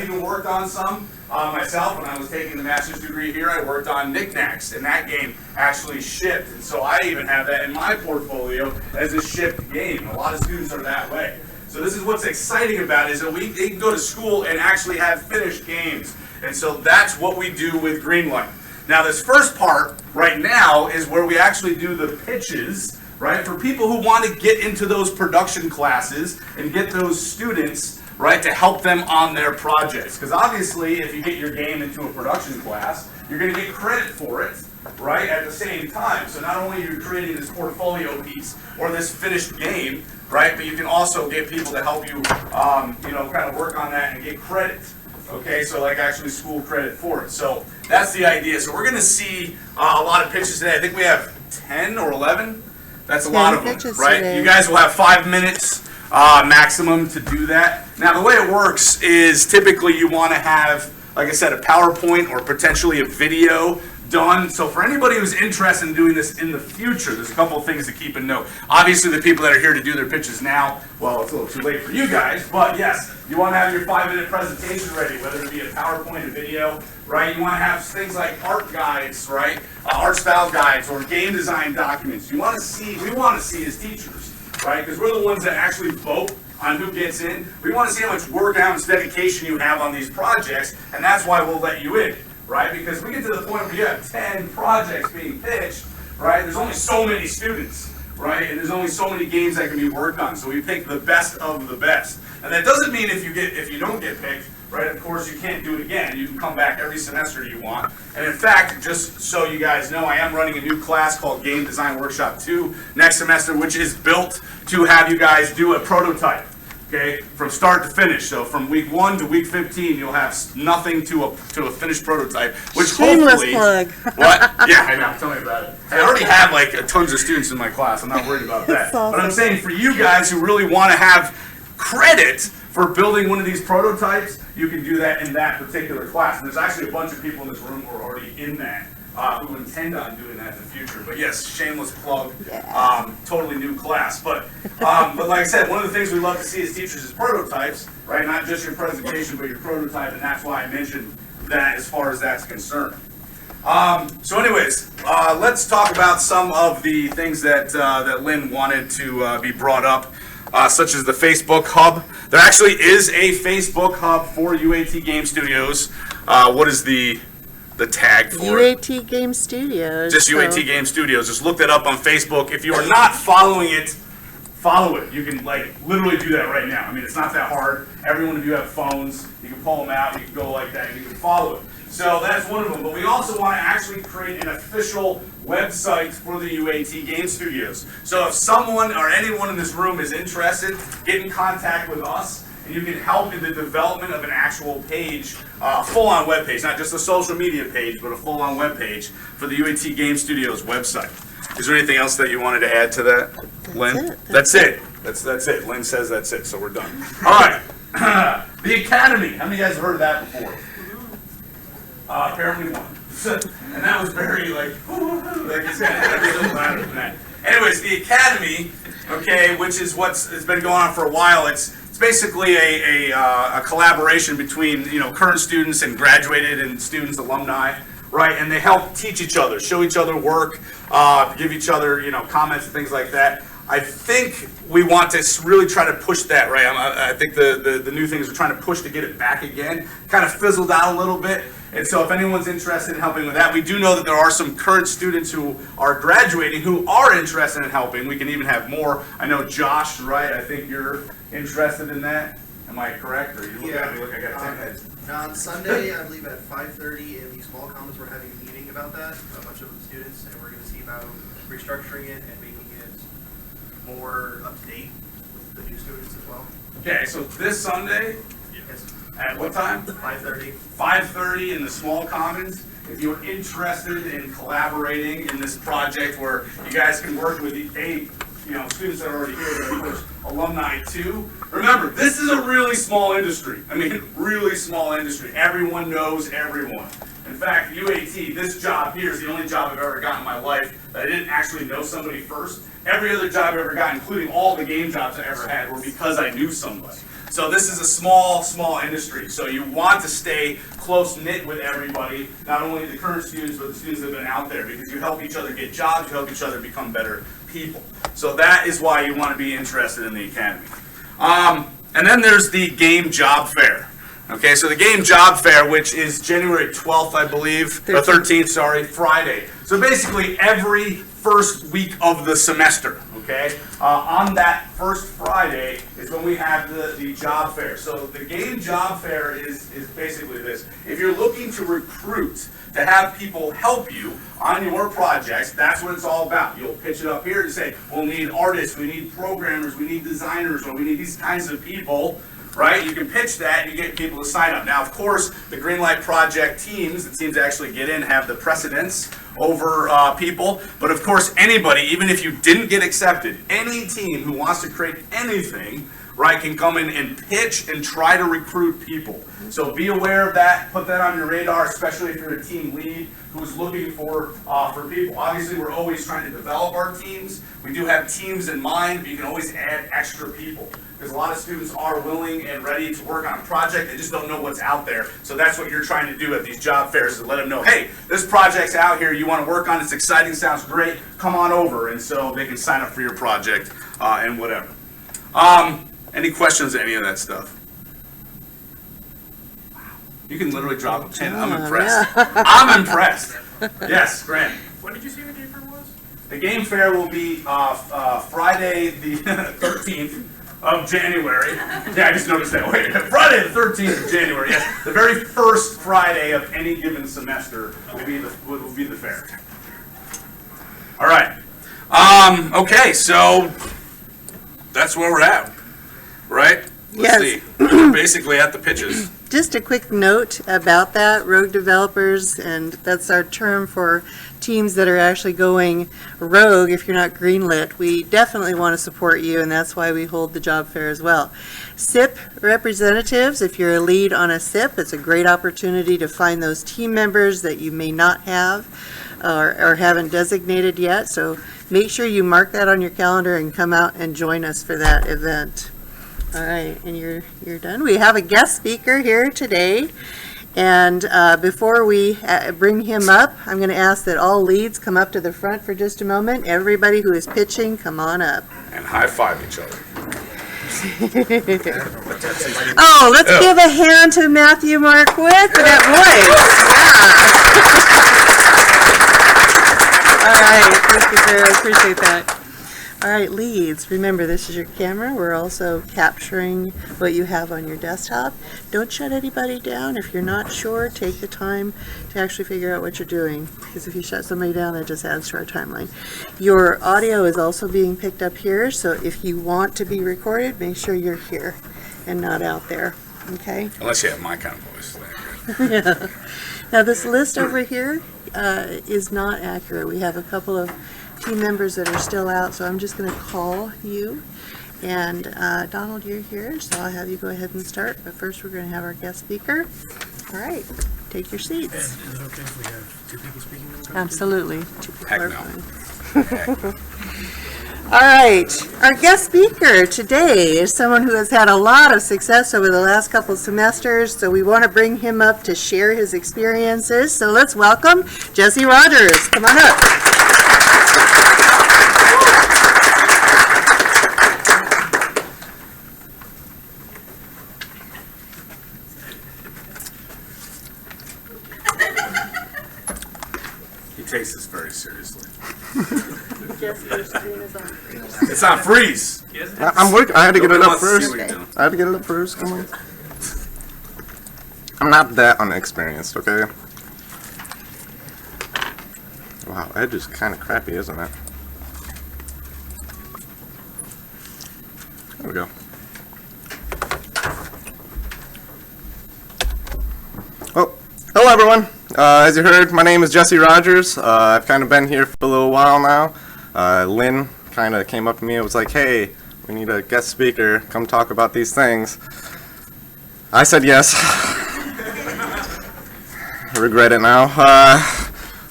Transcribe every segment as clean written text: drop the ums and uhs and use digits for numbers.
even worked on some myself when I was taking the master's degree here. I worked on Knickknacks, and that game actually shipped. And so I even have that in my portfolio as a shipped game. A lot of students are that way. So this is what's exciting about it, is that they can go to school and actually have finished games. And so that's what we do with Greenlight. Now this first part right now is where we actually do the pitches, right, for people who want to get into those production classes and get those students, right, to help them on their projects. Because obviously if you get your game into a production class, you're going to get credit for it, right, at the same time. So not only are you creating this portfolio piece or this finished game, right, but you can also get people to help you, kind of work on that and get credit. Okay, so like actually school credit for it. So that's the idea. So we're going to see a lot of pitches today. I think we have 10 or 11. That's a lot of them, right? Today. You guys will have 5 minutes maximum to do that. Now the way it works is typically you want to have, like I said, a PowerPoint or potentially a video done. So for anybody who's interested in doing this in the future, there's a couple of things to keep in note. Obviously the people that are here to do their pitches now, well, it's a little too late for you guys, but yes, you want to have your 5-minute presentation ready, whether it be a PowerPoint, a video, right? You want to have things like art guides, right? Art style guides or game design documents. We want to see as teachers, right? Because we're the ones that actually vote on who gets in. We want to see how much work and how much dedication you have on these projects, and that's why we'll let you in. Right? Because we get to the point where you have 10 projects being pitched, right? There's only so many students, right? And there's only so many games that can be worked on. So we pick the best of the best. And that doesn't mean if you don't get picked, right? Of course you can't do it again. You can come back every semester you want. And in fact, just so you guys know, I am running a new class called Game Design Workshop 2 next semester, which is built to have you guys do a prototype. Okay, from start to finish. So from week 1 to week 15, you'll have nothing to a finished prototype. Which Shameless hopefully, plug. What? Yeah, I know. Tell me about it. I already have like tons of students in my class. I'm not worried about that. Awesome. But I'm saying for you guys who really want to have credit for building one of these prototypes, you can do that in that particular class. And there's actually a bunch of people in this room who are already in that. Who intend on doing that in the future. But yes, shameless plug, totally new class. But like I said, one of the things we love to see as teachers is prototypes, right? Not just your presentation, but your prototype, and that's why I mentioned that as far as that's concerned. So anyways, let's talk about some of the things that Lynn wanted to be brought up, such as the Facebook Hub. There actually is a Facebook Hub for UAT Game Studios. What is the tag for UAT Game Studios. Just UAT Game Studios. Just look that up on Facebook. If you are not following it, follow it. You can literally do that right now. I mean, it's not that hard. Every one of you have phones. You can pull them out. You can go like that, and you can follow it. So that's one of them. But we also want to actually create an official website for the UAT Game Studios. So if someone or anyone in this room is interested, get in contact with us. And you can help in the development of an actual page, full-on web page, not just a social media page, but a full-on web page for the UAT Game Studios website. Is there anything else that you wanted to add to that, Lynn? That's it. That's it. Lynn says that's it, so we're done. All right. The Academy. How many of you guys have heard of that before? Apparently one. And that was very it's gotta be a little louder than that. Anyways, the Academy, okay, which is it's been going on for a while. It's basically a collaboration between current students and graduated and students, alumni, right? And they help teach each other, show each other work, give each other comments and things like that. I think we want to really try to push that, right? I think the new things we're trying to push to get it back again kind of fizzled out a little bit. And so if anyone's interested in helping with that, we do know that there are some current students who are graduating who are interested in helping. We can even have more. I know Josh, right? I think you're interested in that. Am I correct? Or you look at me like I got 10 heads? On Sunday, I believe at 5:30 in the small commons, we're having a meeting about that, a bunch of the students, and we're going to see about restructuring it and making it more up to date with the new students as well. Okay, so this Sunday, Yes. at what time? 5:30. 5:30 in the small commons. If you're interested in collaborating in this project where you guys can work with the students that are already here, but of course alumni too. Remember, this is a really small industry. I mean, really small industry. Everyone knows everyone. In fact, UAT, this job here is the only job I've ever gotten in my life that I didn't actually know somebody first. Every other job I ever got, including all the game jobs I ever had, were because I knew somebody. So this is a small industry. So you want to stay close-knit with everybody, not only the current students, but the students that have been out there, because you help each other get jobs, you help each other become better people. So that is why you want to be interested in the academy. And then there's the game job fair. Okay, so the game job fair, which is January 12th, I believe, 13th, sorry, Friday. So basically every first week of the semester, okay? On that first Friday is when we have the job fair. So the game job fair is basically this. If you're looking to recruit, to have people help you on your projects, that's what it's all about. You'll pitch it up here and say, we'll need artists, we need programmers, we need designers, or we need these kinds of people, right? You can pitch that and you get people to sign up. Now, of course, the Greenlight Project teams, the teams that actually get in, have the precedence over people. But of course, anybody, even if you didn't get accepted, any team who wants to create anything, right, can come in and pitch and try to recruit people. So be aware of that, put that on your radar, especially if you're a team lead who's looking for people. Obviously, we're always trying to develop our teams. We do have teams in mind, but you can always add extra people. Because a lot of students are willing and ready to work on a project, they just don't know what's out there. So that's what you're trying to do at these job fairs, is let them know, hey, this project's out here, you want to work on it, it's exciting, sounds great, come on over. And so they can sign up for your project and whatever. Any questions on any of that stuff? You can literally drop a pin. I'm impressed. Yeah. I'm impressed. Yes, Grant. When did you say the game fair was? The game fair will be Friday the 13th of January. Yeah, I just noticed that. Wait, Friday the 13th of January. Yes, the very first Friday of any given semester will be the fair. All right. Okay, so that's where we're at, right? Let's see. We're basically at the pitches. Just a quick note about that, rogue developers, and that's our term for teams that are actually going rogue if you're not greenlit. We definitely want to support you, and that's why we hold the job fair as well. SIP representatives, if you're a lead on a SIP, it's a great opportunity to find those team members that you may not have or haven't designated yet. So make sure you mark that on your calendar and come out and join us for that event. All right, and you're done. We have a guest speaker here today, and before we bring him up, I'm going to ask that all leads come up to the front for just a moment. Everybody who is pitching, come on up. And high five each other. Oh, let's give a hand to Matthew Marquith for that voice. Yeah. All right, thank you, sir. I appreciate that. All right, leads, remember this is your camera. We're also capturing what you have on your desktop. Don't shut anybody down. If you're not sure, take the time to actually figure out what you're doing, because if you shut somebody down, that just adds to our timeline. Your audio is also being picked up here, so if you want to be recorded, make sure you're here and not out there, okay? Unless you have my kind of voice. Yeah. Now this list over here is not accurate. We have a couple of team members that are still out, so I'm just going to call you. And Donald, you're here, so I'll have you go ahead and start. But first, we're going to have our guest speaker. All right, take your seats. Is it okay if we have two people speaking? Absolutely. Two people Heck are no. fine. All right, our guest speaker today is someone who has had a lot of success over the last couple of semesters, so we want to bring him up to share his experiences. So let's welcome Jesse Rogers. Come on up. Takes this very seriously. Jesse, your screen is on freeze. It's on freeze. I'm working. I had to get it Nobody up wants to see first. what you're doing. I had to get it up first. Come on. I'm not that unexperienced, okay? Wow, Edge is kind of crappy, isn't it? There we go. Oh, hello everyone. As you heard, my name is Jesse Rogers. I've kind of been here for a little while now. Lynn kind of came up to me and was like, hey, we need a guest speaker. Come talk about these things. I said yes. I regret it now.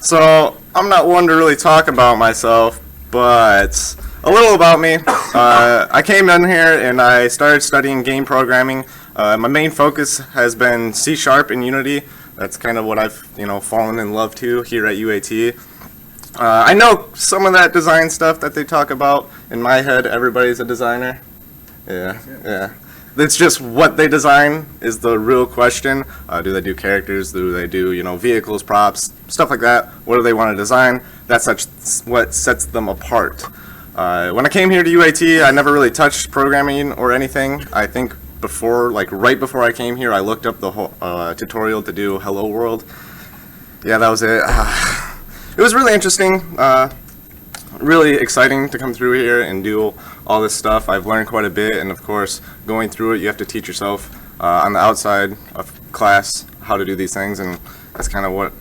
So I'm not one to really talk about myself, but a little about me. I came in here and I started studying game programming. My main focus has been C# and Unity. That's kind of what I've fallen in love to here at UAT. I know some of that design stuff that they talk about. In my head, everybody's a designer. Yeah. It's just what they design is the real question. Do they do characters? Do they do, vehicles, props, stuff like that? What do they want to design? That's what sets them apart. When I came here to UAT, I never really touched programming or anything. I think right before I came here, I looked up the whole tutorial to do Hello World. Yeah, that was it. It was really interesting. Really exciting to come through here and do all this stuff. I've learned quite a bit, and of course, going through it, you have to teach yourself on the outside of class how to do these things, and that's kind of what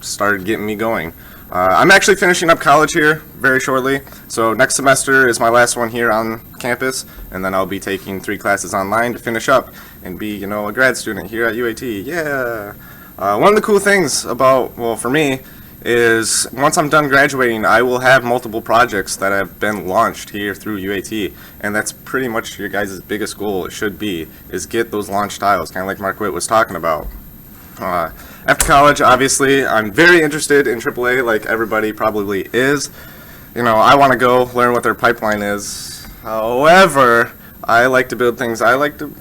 started getting me going. I'm actually finishing up college here very shortly, so next semester is my last one here on campus, and then I'll be taking 3 classes online to finish up and be, a grad student here at UAT. Yeah! One of the cool things about, for me, is once I'm done graduating, I will have multiple projects that have been launched here through UAT, and that's pretty much your guys' biggest goal. It should be, is get those launch tiles, kind of like Mark Witt was talking about. After college, obviously, I'm very interested in AAA, like everybody probably is. I want to go learn what their pipeline is. However, I like to build things. I like to,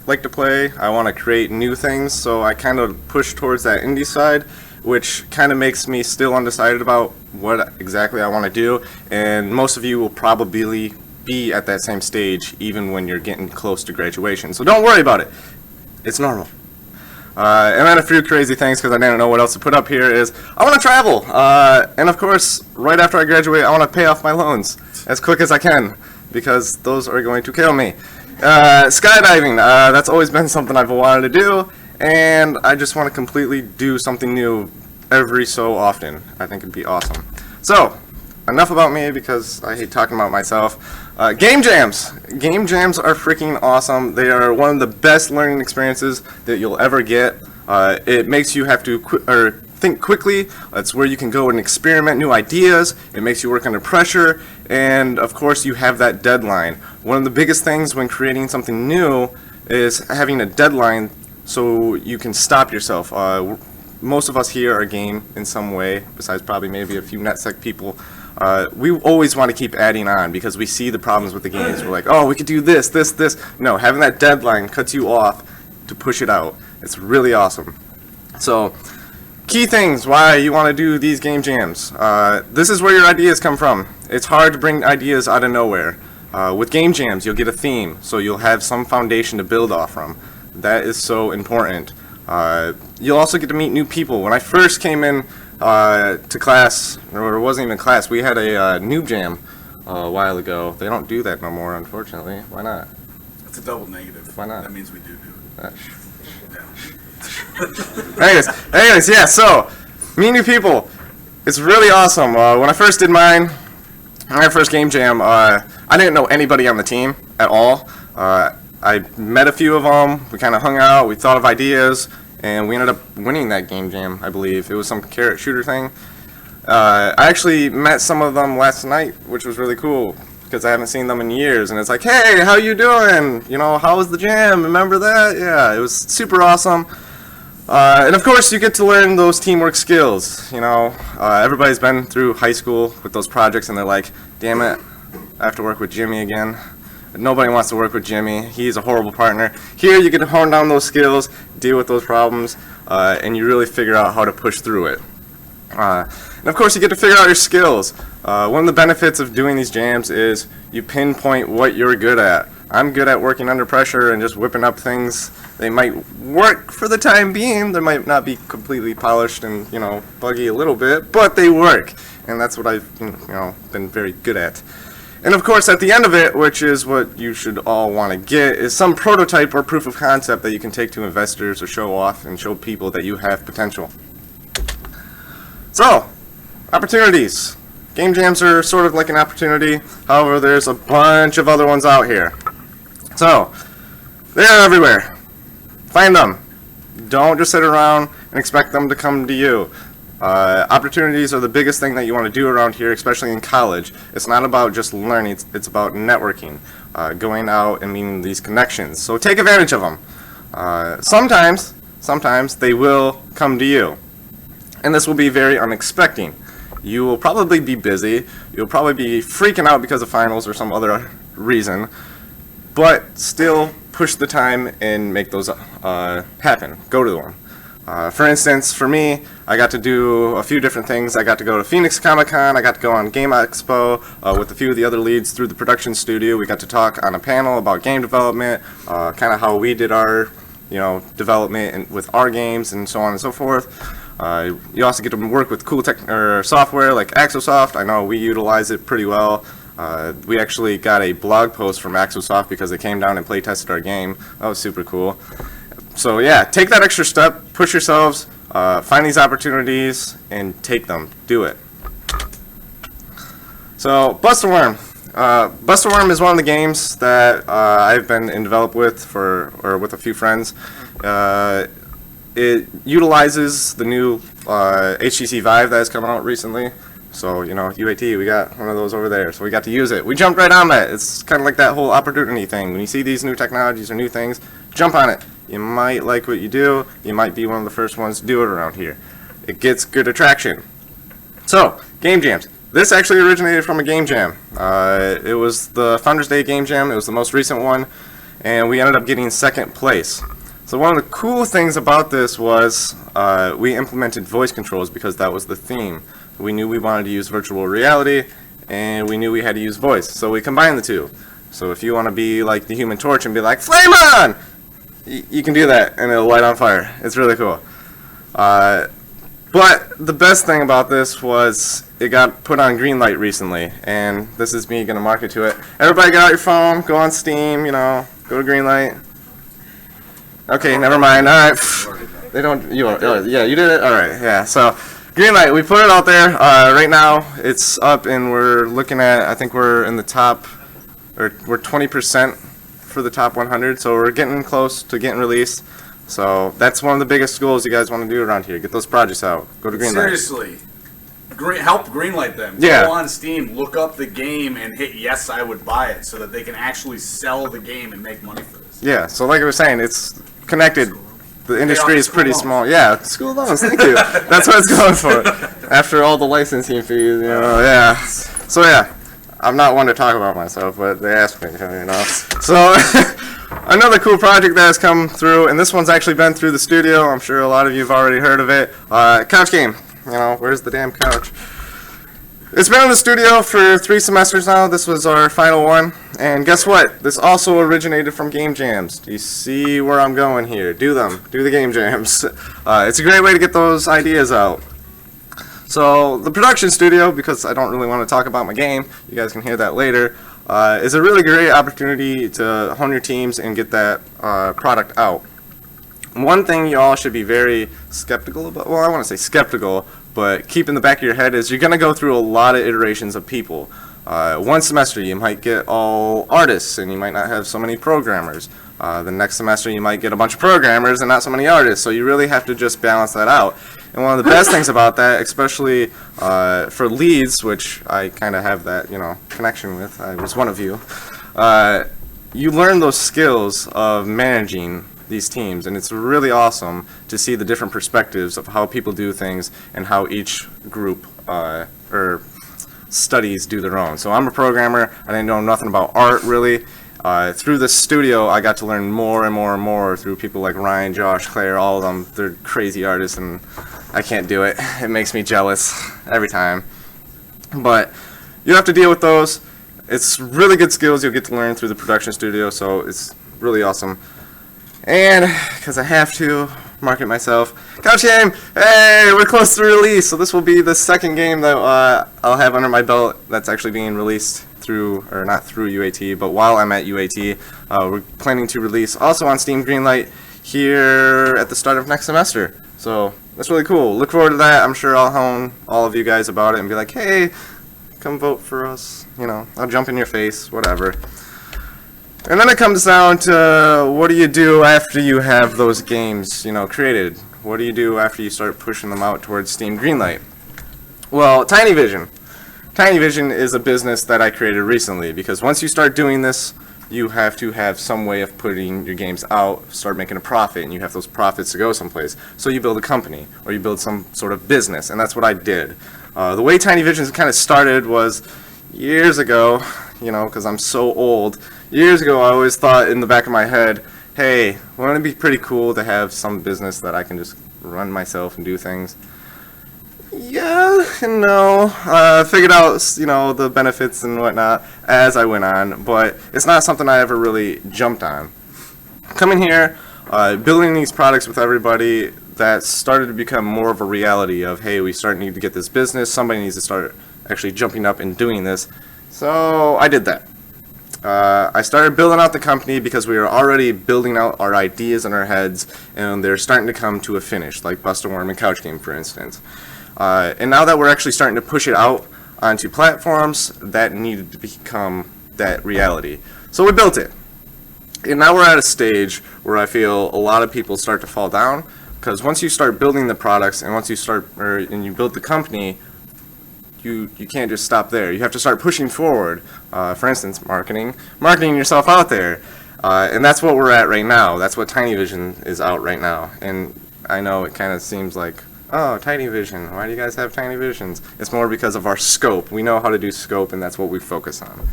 like to play. I want to create new things, so I kind of push towards that indie side, which kind of makes me still undecided about what exactly I want to do, and most of you will probably be at that same stage even when you're getting close to graduation. So don't worry about it. It's normal. And then a few crazy things, because I didn't know what else to put up here, is I want to travel. And of course, right after I graduate, I want to pay off my loans as quick as I can, because those are going to kill me. Skydiving, that's always been something I've wanted to do, and I just want to completely do something new every so often. I think it'd be awesome. So, enough about me, because I hate talking about myself. Game jams! Game jams are freaking awesome. They are one of the best learning experiences that you'll ever get. It makes you have to think quickly. It's where you can go and experiment new ideas. It makes you work under pressure, and of course you have that deadline. One of the biggest things when creating something new is having a deadline so you can stop yourself. Most of us here are game in some way, besides probably maybe a few NetSec people. We always want to keep adding on because we see the problems with the games. We're like, oh, we could do this. No, having that deadline cuts you off to push it out. It's really awesome. So, key things why you want to do these game jams. This is where your ideas come from. It's hard to bring ideas out of nowhere. With game jams, you'll get a theme, so you'll have some foundation to build off from. That is so important. You'll also get to meet new people. When I first came in to class, or it wasn't even class, we had a noob jam a while ago. They don't do that no more, unfortunately. Why not? That's a double negative. Why not? That means we do it. Anyways, yeah, so, meet new people. It's really awesome. When I first did my first game jam, I didn't know anybody on the team at all. I met a few of them, we kind of hung out, we thought of ideas, and we ended up winning that game jam, I believe. It was some carrot shooter thing. I actually met some of them last night, which was really cool, because I haven't seen them in years, and it's like, hey, how you doing? How was the jam? Remember that? Yeah, it was super awesome. And of course, you get to learn those teamwork skills. Everybody's been through high school with those projects, and they're like, damn it, I have to work with Jimmy again. Nobody wants to work with Jimmy. He's a horrible partner. Here, you get to hone down those skills, deal with those problems, and you really figure out how to push through it. And of course, you get to figure out your skills. One of the benefits of doing these jams is you pinpoint what you're good at. I'm good at working under pressure and just whipping up things. They might work for the time being. They might not be completely polished and, buggy a little bit, but they work. And that's what I've, been very good at. And of course, at the end of it, which is what you should all want to get, is some prototype or proof of concept that you can take to investors or show off and show people that you have potential. So, opportunities. Game jams are sort of like an opportunity. However, there's a bunch of other ones out here. So, they're everywhere. Find them. Don't just sit around and expect them to come to you. Opportunities are the biggest thing that you want to do around here, especially in college. It's not about just learning, it's about networking, going out and meeting these connections. So take advantage of them. Sometimes they will come to you, and this will be very unexpected. You will probably be busy, you'll probably be freaking out because of finals or some other reason, but still push the time and make those happen. Go to them. For instance, for me, I got to do a few different things. I got to go to Phoenix Comic Con, I got to go on Game Expo with a few of the other leads through the production studio. We got to talk on a panel about game development, kind of how we did our development and with our games and so on and so forth. You also get to work with cool software like Axosoft. I know we utilize it pretty well. We actually got a blog post from Axosoft because they came down and play tested our game. That was super cool. So yeah, take that extra step, push yourselves, find these opportunities, and take them. Do it. So Bust a Worm. Bust a Worm is one of the games that I've been in develop with with a few friends. It utilizes the new HTC Vive that has come out recently. So, UAT, we got one of those over there, so we got to use it. We jumped right on that. It's kind of like that whole opportunity thing. When you see these new technologies or new things, jump on it. You might like what you do. You might be one of the first ones to do it around here. It gets good attraction. So, game jams. This actually originated from a game jam. It was the Founders Day game jam. It was the most recent one, and we ended up getting second place. So one of the cool things about this was we implemented voice controls because that was the theme. We knew we wanted to use virtual reality, and we knew we had to use voice. So we combined the two. So if you want to be like the Human Torch and be like, "Flame on!" You can do that, and it'll light on fire. It's really cool. But the best thing about this was it got put on green light recently, and this is me going to market to it. Everybody get out your phone, go on Steam, go to green light. Okay, never mind. All right. They don't. Yeah, you did it. All right. Yeah. So, green light. We put it out there. Right now, it's up, and we're looking at. I think we're in the top, or we're 20% for the top 100. So we're getting close to getting released. So that's one of the biggest goals you guys want to do around here. Get those projects out. Go to green light. Seriously. Help greenlight them. Yeah. Go on Steam, look up the game, and hit yes, I would buy it, so that they can actually sell the game and make money for this. Yeah. So like I was saying, it's connected. The industry is pretty small. Yeah, school loans. Thank you. That's what it's going for. After all the licensing fees, yeah. So yeah, I'm not one to talk about myself, but they asked me, So another cool project that has come through, and this one's actually been through the studio. I'm sure a lot of you have already heard of it. Couch game. Where's the damn couch? It's been in the studio for 3 semesters now. This was our final one. And guess what? This also originated from game jams. Do you see where I'm going here? Do them. Do the game jams. It's a great way to get those ideas out. So the production studio, because I don't really want to talk about my game, you guys can hear that later, is a really great opportunity to hone your teams and get that product out. One thing you all should be very skeptical about, well, I want to say skeptical, but keep in the back of your head is you're going to go through a lot of iterations of people. One semester you might get all artists and you might not have so many programmers. The next semester you might get a bunch of programmers and not so many artists, so you really have to just balance that out. And one of the best things about that, especially for leads, which I kind of have that connection with, I was one of you, you learn those skills of managing these teams, and it's really awesome to see the different perspectives of how people do things and how each group or studies do their own. So I'm a programmer. I didn't know nothing about art really. Through the studio, I got to learn more and more and more through people like Ryan, Josh, Claire, all of them. They're crazy artists, and I can't do it. It makes me jealous every time. But you have to deal with those. It's really good skills you'll get to learn through the production studio, so it's really awesome. And, because I have to market myself, Couch Game! Hey, we're close to release! So this will be the second game that I'll have under my belt that's actually being released through, or not through UAT, but while I'm at UAT. We're planning to release also on Steam Greenlight here at the start of next semester. So that's really cool. Look forward to that. I'm sure I'll hone all of you guys about it and be like, hey, come vote for us. I'll jump in your face, whatever. And then it comes down to what do you do after you have those games, created? What do you do after you start pushing them out towards Steam Greenlight? Well, Tiny Vision. Tiny Vision is a business that I created recently because once you start doing this, you have to have some way of putting your games out, start making a profit, and you have those profits to go someplace. So you build a company or you build some sort of business, and that's what I did. The way Tiny Vision kind of started was years ago, because I'm so old. Years ago, I always thought in the back of my head, hey, wouldn't it be pretty cool to have some business that I can just run myself and do things? Yeah and no. Figured out, the benefits and whatnot as I went on, but it's not something I ever really jumped on. Coming here, building these products with everybody, that started to become more of a reality of, hey, we need to get this business, somebody needs to start actually jumping up and doing this. So I did that. I started building out the company because we were already building out our ideas in our heads, and they're starting to come to a finish, like Bust a Worm and Couch Game, for instance. And now that we're actually starting to push it out onto platforms, that needed to become that reality. So we built it. And now we're at a stage where I feel a lot of people start to fall down, because once you start building the products and once you and you build the company, you can't just stop there. You have to start pushing forward. For instance, marketing yourself out there. And that's what we're at right now. That's what Tiny Vision is out right now. And I know it kind of seems like, oh, Tiny Vision, why do you guys have Tiny Visions? It's more because of our scope. We know how to do scope, and that's what we focus on.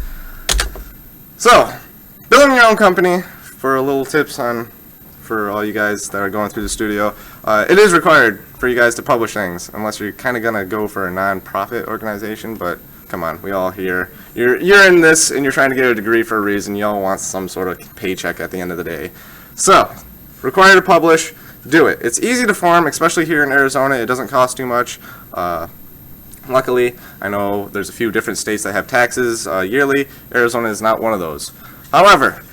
So, building your own company, for a little tips for all you guys that are going through the studio, it is required for you guys to publish things, unless you're kind of going to go for a non-profit organization, but come on, we all here. You're in this, and you're trying to get a degree for a reason. You all want some sort of paycheck at the end of the day. So, required to publish. Do it. It's easy to form, especially here in Arizona. It doesn't cost too much. Luckily, I know there's a few different states that have taxes yearly. Arizona is not one of those. However,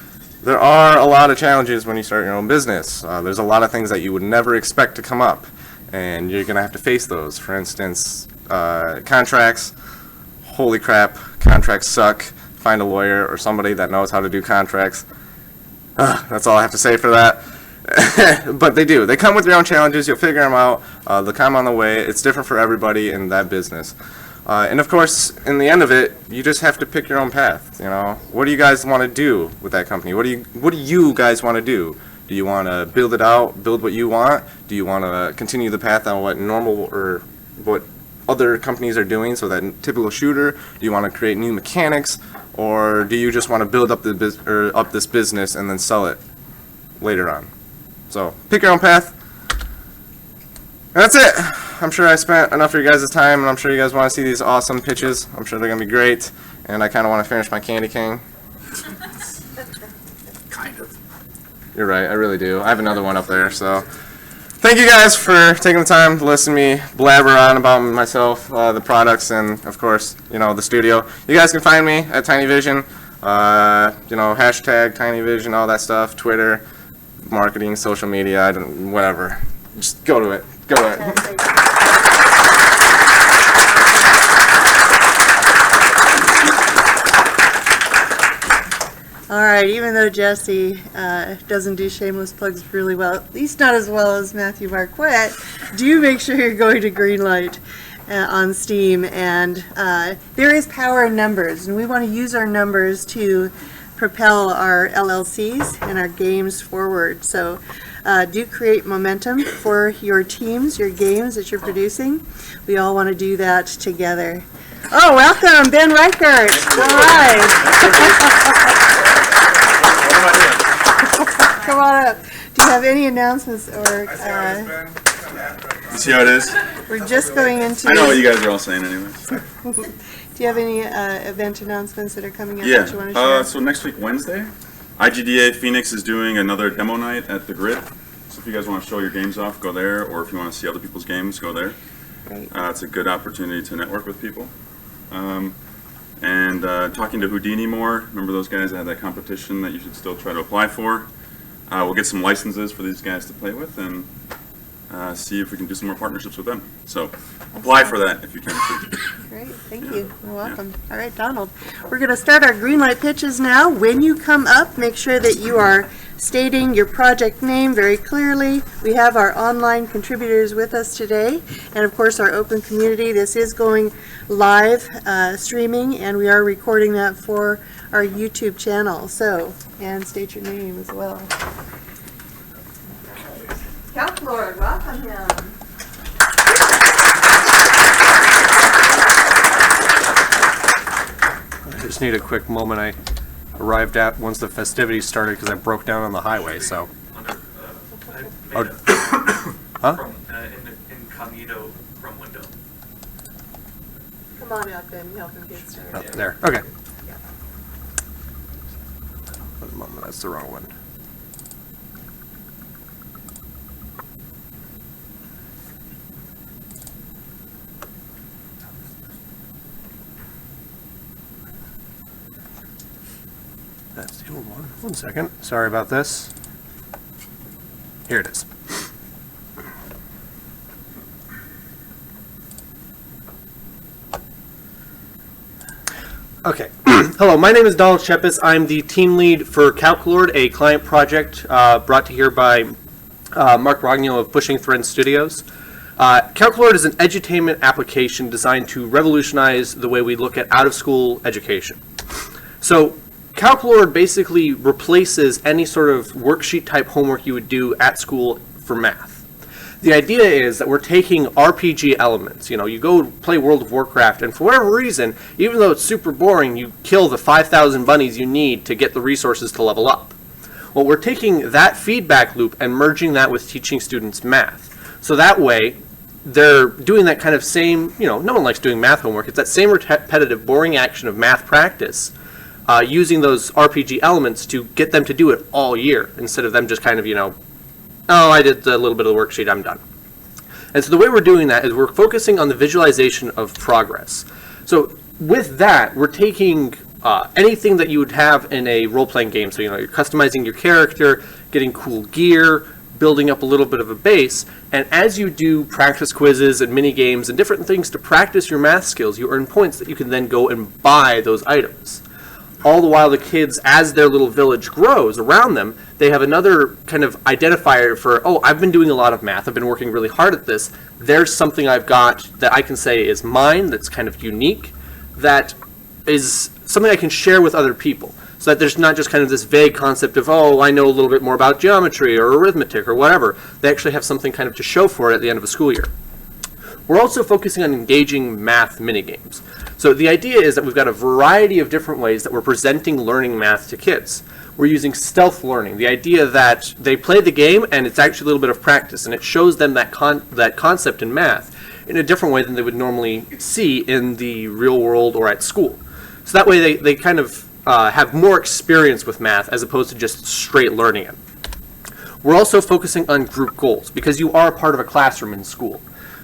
there are a lot of challenges when you start your own business. There's a lot of things that you would never expect to come up, and you're going to have to face those. For instance, contracts. Holy crap, contracts suck. Find a lawyer or somebody that knows how to do contracts. That's all I have to say for that. But they do. They come with their own challenges. You'll figure them out. They'll come on the way. It's different for everybody in that business. And of course, in the end of it, you just have to pick your own path. What do you guys want to do with that company? What do you guys want to do? Do you want to build it out, build what you want? Do you want to continue the path on what normal or what other companies are doing, so that typical shooter? Do you want to create new mechanics, or do you just want to build up up this business and then sell it later on? So, pick your own path. And that's it. I'm sure I spent enough of your guys' time, and I'm sure you guys want to see these awesome pitches. I'm sure they're going to be great, and I kind of want to finish my Candy King. Kind of. You're right, I really do. I have another one up there, so. Thank you guys for taking the time to listen to me blabber on about myself, the products, and, of course, the studio. You guys can find me at Tiny Vision, hashtag Tiny Vision, all that stuff, Twitter, marketing, social media, whatever. Just go to it. Go to it. All right, even though Jesse doesn't do shameless plugs really well, at least not as well as Matthew Marquette, do make sure you're going to Greenlight on Steam. And there is power in numbers, and we want to use our numbers to propel our LLCs and our games forward. So do create momentum for your teams, your games that you're producing. We all want to do that together. Oh, welcome, Ben Reichert. All right. Come on up. Do you have any announcements or? You see how it is? We're just going into. I know what you guys are all saying anyway. Do you have any event announcements that are coming up that you want to share? So next week, Wednesday, IGDA Phoenix is doing another demo night at the Grid. So if you guys want to show your games off, go there. Or if you want to see other people's games, go there. Great. It's a good opportunity to network with people. And talking to Houdini more. Remember those guys that had that competition that you should still try to apply for. We'll get some licenses for these guys to play with, and see if we can do some more partnerships with them. So apply for that if you can. Great, thank you. You're welcome. All right, Donald. We're going to start our green light pitches now. When you come up, make sure that you are stating your project name very clearly. We have our online contributors with us today, and of course our open community. This is going live streaming, and we are recording that for our YouTube channel. So, and state your name as well. Count Lord, welcome him. I just need a quick moment. I arrived at once the festivities started because I broke down on the highway, so. Huh? From incognito from window. Come on up and help him get started. Oh, there, okay. One moment, that's the wrong one. That's the old one. One second. Sorry about this. Here it is. Okay. Hello, my name is Donald Shepis. I'm the team lead for Calculord, a client project brought to here by Mark Rogno of Pushing Thread Studios. Calculord is an edutainment application designed to revolutionize the way we look at out-of-school education. So, Calculord basically replaces any sort of worksheet type homework you would do at school for math. The idea is that we're taking RPG elements. You know, you go play World of Warcraft, and for whatever reason, even though it's super boring, you kill the 5,000 bunnies you need to get the resources to level up. Well, we're taking that feedback loop and merging that with teaching students math. So that way, they're doing that kind of same, you know, no one likes doing math homework. It's that same repetitive, boring action of math practice, using those RPG elements to get them to do it all year, instead of them just kind of, you know, oh, I did a little bit of the worksheet, I'm done. And so the way we're doing that is we're focusing on the visualization of progress. So with that, we're taking anything that you would have in a role-playing game. So, you know, you're customizing your character, getting cool gear, building up a little bit of a base, and as you do practice quizzes and mini games and different things to practice your math skills, you earn points that you can then go and buy those items. All the while the kids, as their little village grows around them, they have another kind of identifier for, oh, I've been doing a lot of math, I've been working really hard at this, there's something I've got that I can say is mine, that's kind of unique, that is something I can share with other people. So that there's not just kind of this vague concept of, oh, I know a little bit more about geometry or arithmetic or whatever. They actually have something kind of to show for it at the end of a school year. We're also focusing on engaging math mini-games. So the idea is that we've got a variety of different ways that we're presenting learning math to kids. We're using stealth learning, the idea that they play the game and it's actually a little bit of practice, and it shows them that concept in math in a different way than they would normally see in the real world or at school. So that way they kind of have more experience with math as opposed to just straight learning it. We're also focusing on group goals because you are a part of a classroom in school.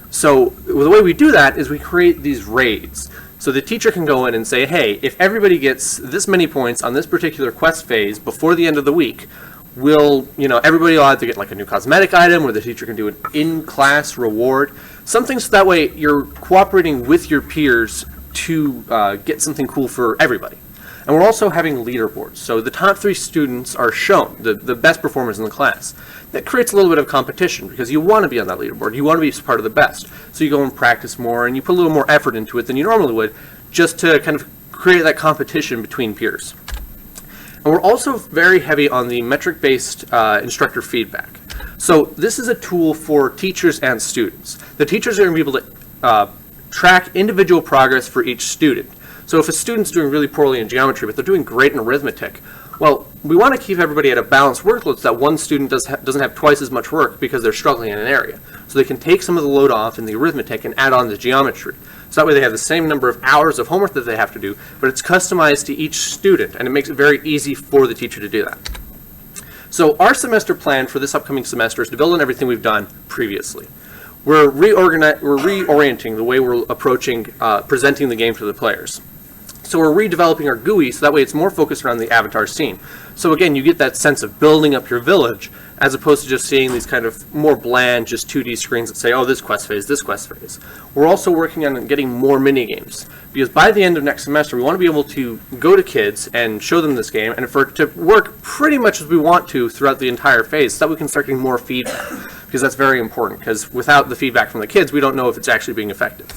So the way we do that is we create these raids. So the teacher can go in and say, hey, if everybody gets this many points on this particular quest phase before the end of the week, everybody will have to get like a new cosmetic item, or the teacher can do an in-class reward, something so that way you're cooperating with your peers to get something cool for everybody. And we're also having leaderboards. So the top 3 students are shown, the best performers in the class. That creates a little bit of competition because you want to be on that leaderboard. You want to be part of the best. So you go and practice more and you put a little more effort into it than you normally would, just to kind of create that competition between peers. And we're also very heavy on the metric-based instructor feedback. So this is a tool for teachers and students. The teachers are going to be able to track individual progress for each student. So if a student's doing really poorly in geometry, but they're doing great in arithmetic, well, we want to keep everybody at a balanced workload so that one student doesn't have twice as much work because they're struggling in an area. So they can take some of the load off in the arithmetic and add on the geometry. So that way they have the same number of hours of homework that they have to do, but it's customized to each student, and it makes it very easy for the teacher to do that. So our semester plan for this upcoming semester is to build on everything we've done previously. We're reorienting the way we're approaching presenting the game to the players. So we're redeveloping our GUI so that way it's more focused around the avatar scene. So again, you get that sense of building up your village, as opposed to just seeing these kind of more bland, just 2D screens that say, oh, this quest phase, this quest phase. We're also working on getting more mini games, because by the end of next semester, we want to be able to go to kids and show them this game, and for it to work pretty much as we want to throughout the entire phase, so that we can start getting more feedback, because that's very important, because without the feedback from the kids, we don't know if it's actually being effective.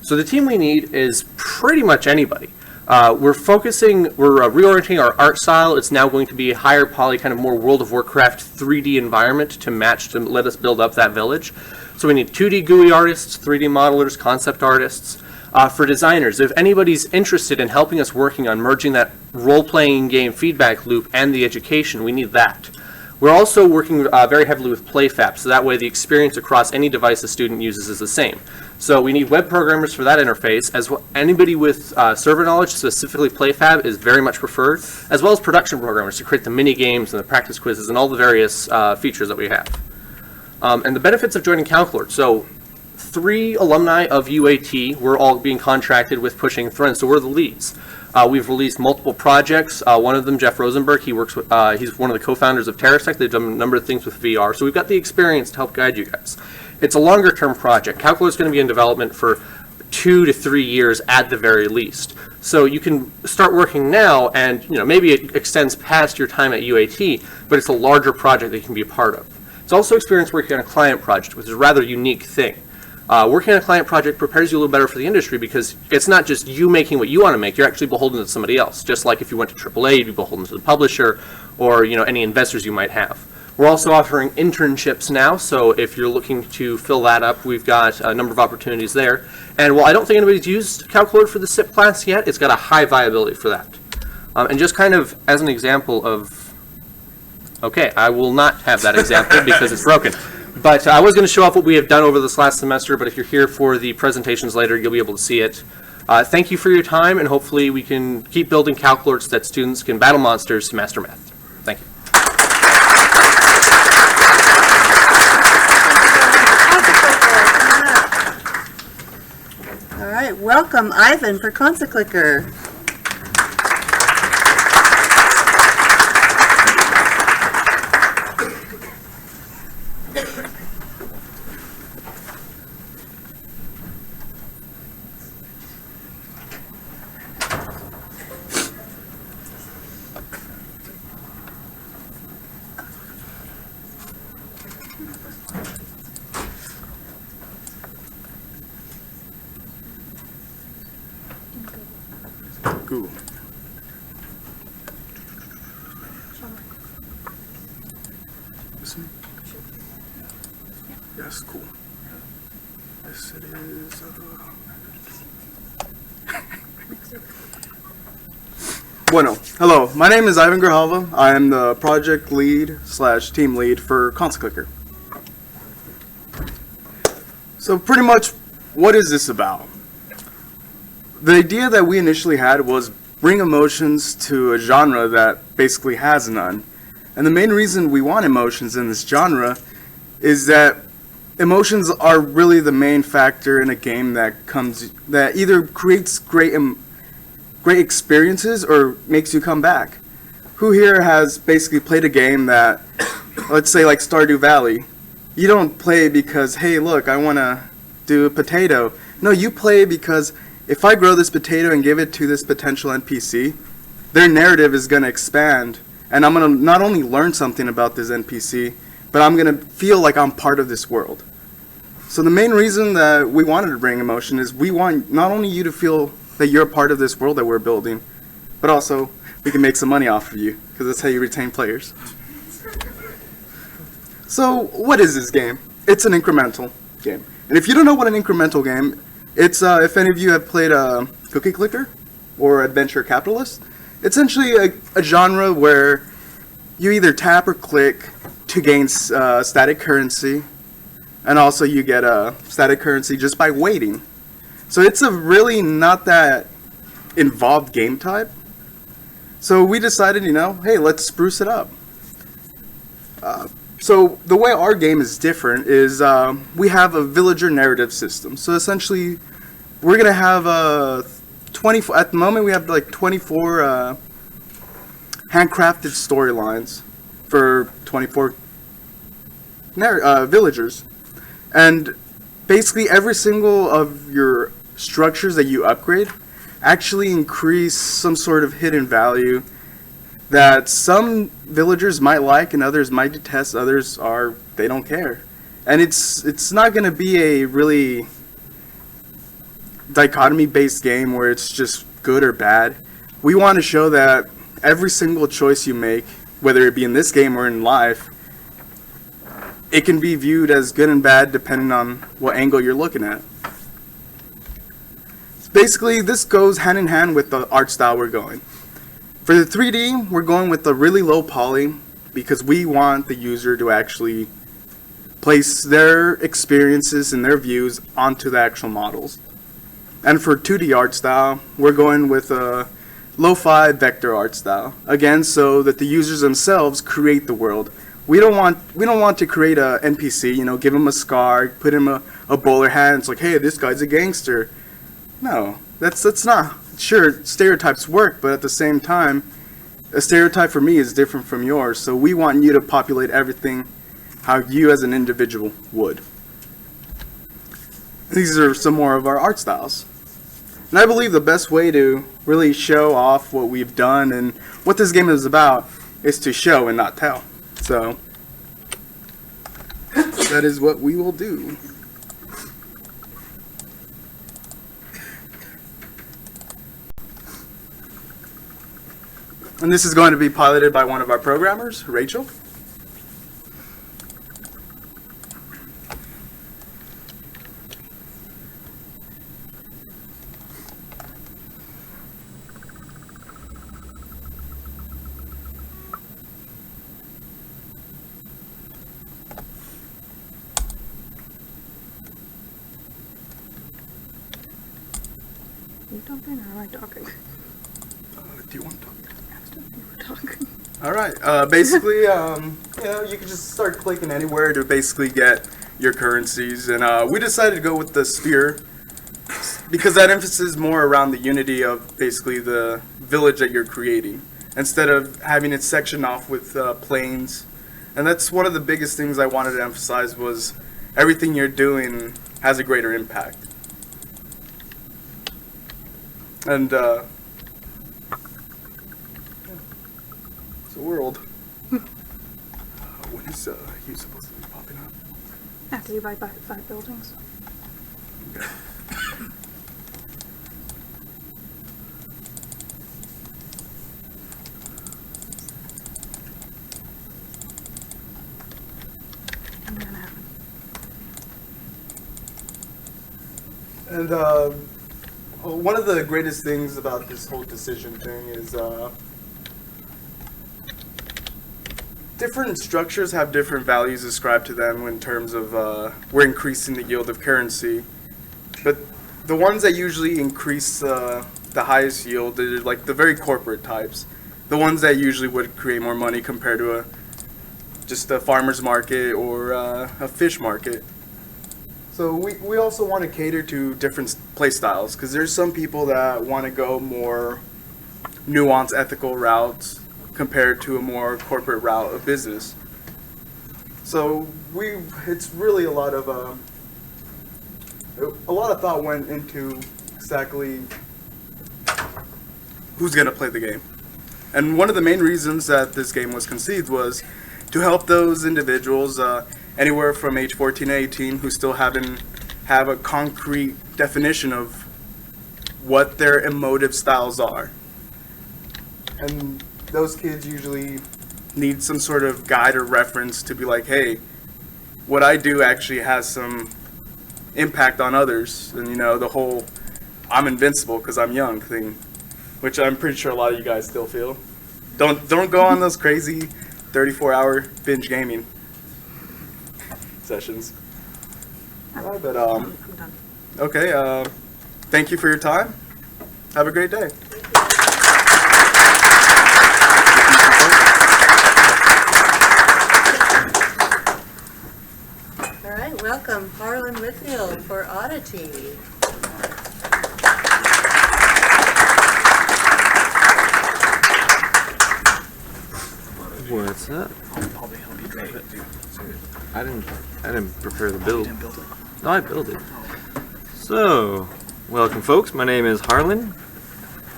So the team we need is pretty much anybody. We're reorienting our art style. It's now going to be a higher poly, kind of more World of Warcraft 3D environment to let us build up that village. So we need 2D GUI artists, 3D modelers, concept artists. For designers, if anybody's interested in helping us working on merging that role-playing game feedback loop and the education, we need that. We're also working very heavily with PlayFab, so that way the experience across any device a student uses is the same. So we need web programmers for that interface, as well. Anybody with server knowledge, specifically PlayFab, is very much preferred, as well as production programmers to create the mini games and the practice quizzes and all the various features that we have. And the benefits of joining Calculord. So 3 alumni of UAT, we're all being contracted with pushing Threads, so we're the leads. We've released multiple projects. One of them, Jeff Rosenberg, he works with, he's one of the co-founders of TerraSec. They've done a number of things with VR, so we've got the experience to help guide you guys. It's a longer term project. Calculor is going to be in development for 2 to 3 years at the very least. So you can start working now, and maybe it extends past your time at UAT, but it's a larger project that you can be a part of. It's also experience working on a client project, which is a rather unique thing. Working on a client project prepares you a little better for the industry, because it's not just you making what you want to make, you're actually beholden to somebody else. Just like if you went to AAA, you'd be beholden to the publisher or any investors you might have. We're also offering internships now, so if you're looking to fill that up, we've got a number of opportunities there. And while I don't think anybody's used Calculord for the SIP class yet, it's got a high viability for that. And just kind of as an example of, okay, I will not have that example because it's broken. But I was going to show off what we have done over this last semester, but if you're here for the presentations later, you'll be able to see it. Thank you for your time, and hopefully we can keep building Calculord so that students can battle monsters to master math. Thank you. All right, welcome Ivan for ConceClicker. Google. Yes, cool. Yes, it is. Bueno, hello. My name is Ivan Grijalva. I am the project lead / team lead for ConceClicker. So pretty much, what is this about? The idea that we initially had was bring emotions to a genre that basically has none. And the main reason we want emotions in this genre is that emotions are really the main factor in a game that either creates great experiences or makes you come back. Who here has basically played a game that, let's say like Stardew Valley, you don't play because, hey look, I want to do a potato. No, you play because if I grow this potato and give it to this potential NPC, their narrative is going to expand, and I'm going to not only learn something about this NPC, but I'm going to feel like I'm part of this world. So the main reason that we wanted to bring emotion is we want not only you to feel that you're a part of this world that we're building, but also we can make some money off of you, because that's how you retain players. So what is this game? It's an incremental game. And if you don't know what an incremental game, it's, if any of you have played Cookie Clicker or Adventure Capitalist, it's essentially a genre where you either tap or click to gain static currency, and also you get static currency just by waiting. So it's a really not that involved game type. So we decided, hey, let's spruce it up. So the way our game is different is we have a villager narrative system. So essentially, we're gonna have 24. At the moment, we have like 24 handcrafted storylines for 24 villagers. And basically every single of your structures that you upgrade actually increase some sort of hidden value that some villagers might like and others might detest, others they don't care. And it's not going to be a really dichotomy based game where it's just good or bad. We want to show that every single choice you make, whether it be in this game or in life, it can be viewed as good and bad depending on what angle you're looking at. Basically, this goes hand in hand with the art style we're going. For the 3D, we're going with a really low poly because we want the user to actually place their experiences and their views onto the actual models. And for 2D art style, we're going with a lo-fi vector art style. Again, so that the users themselves create the world. We don't want to create a NPC, give him a scar, put him a bowler hat, and it's like, hey, this guy's a gangster. No, that's not. Sure, stereotypes work, but at the same time, a stereotype for me is different from yours. So we want you to populate everything how you as an individual would. These are some more of our art styles. And I believe the best way to really show off what we've done and what this game is about is to show and not tell. So that is what we will do. And this is going to be piloted by one of our programmers, Rachel. You talking or am I talking? Do you want to talk? You were talking. All right. Basically, you can just start clicking anywhere to basically get your currencies, and we decided to go with the sphere because that emphasis more around the unity of basically the village that you're creating, instead of having it sectioned off with planes. And that's one of the biggest things I wanted to emphasize was everything you're doing has a greater impact. And it's a world. When is he supposed to be popping up? After you buy 5 buildings. Okay. I'm gonna happen. And one of the greatest things about this whole decision thing is different structures have different values ascribed to them in terms of we're increasing the yield of currency. But the ones that usually increase the highest yield are like the very corporate types. The ones that usually would create more money compared to just a farmer's market or a fish market. So we also want to cater to different play styles because there's some people that want to go more nuanced ethical routes compared to a more corporate route of business. So it's really a lot of thought went into exactly who's going to play the game. And one of the main reasons that this game was conceived was to help those individuals anywhere from age 14 to 18 who still have a concrete definition of what their emotive styles are. And those kids usually need some sort of guide or reference to be like, hey, what I do actually has some impact on others. And the whole I'm invincible because I'm young thing, which I'm pretty sure a lot of you guys still feel. Don't go on those crazy 34-hour binge gaming sessions. Alright, but I'm done. okay, thank you for your time. Have a great day. All right, welcome Harlan Whitfield for Oddity. What's up? I didn't prepare the build. No, I built it. So, welcome folks. My name is Harlan,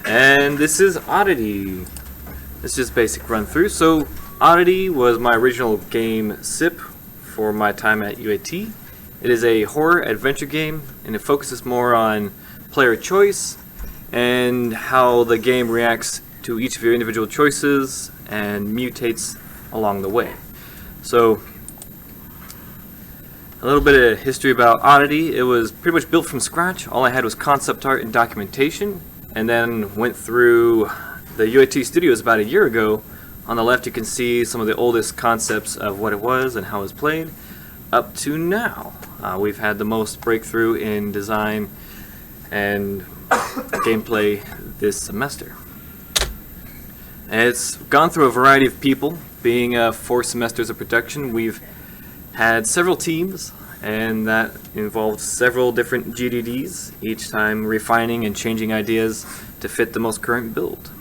and this is Oddity. It's just basic run through. So, Oddity was my original game SIP for my time at UAT. It is a horror adventure game, and it focuses more on player choice and how the game reacts to each of your individual choices and mutates along the way. So, a little bit of history about Oddity. It was pretty much built from scratch. All I had was concept art and documentation, and then went through the UAT studios about a year ago. On the left you can see some of the oldest concepts of what it was and how it was played up to now. We've had the most breakthrough in design and gameplay this semester. It's gone through a variety of people. Being 4 semesters of production, we've had several teams, and that involved several different GDDs, each time refining and changing ideas to fit the most current build.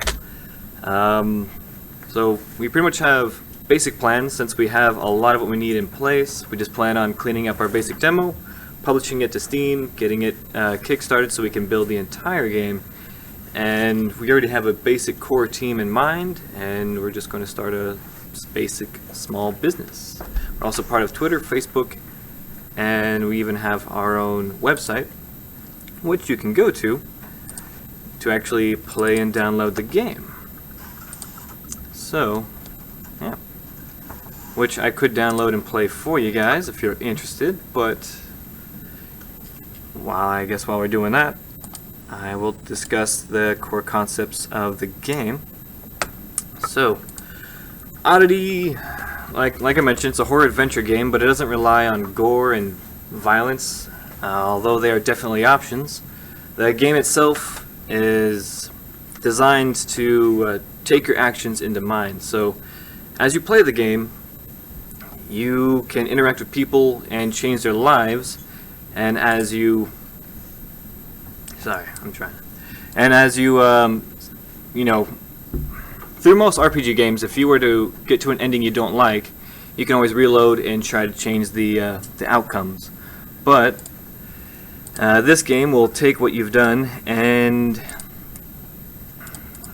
So we pretty much have basic plans. Since we have a lot of what we need in place, we just plan on cleaning up our basic demo, publishing it to Steam, getting it kickstarted so we can build the entire game. And we already have a basic core team in mind, and we're just going to start a basic small business. We're also part of Twitter, Facebook, and we even have our own website, which you can go to actually play and download the game. So, yeah. Which I could download and play for you guys if you're interested, but while we're doing that, I will discuss the core concepts of the game. So, Oddity, like I mentioned, it's a horror adventure game, but it doesn't rely on gore and violence, although they are definitely options. The game itself is designed to take your actions into mind. So, as you play the game, you can interact with people and change their lives, and as you you know, through most RPG games, if you were to get to an ending you don't like, you can always reload and try to change the outcomes. But this game will take what you've done and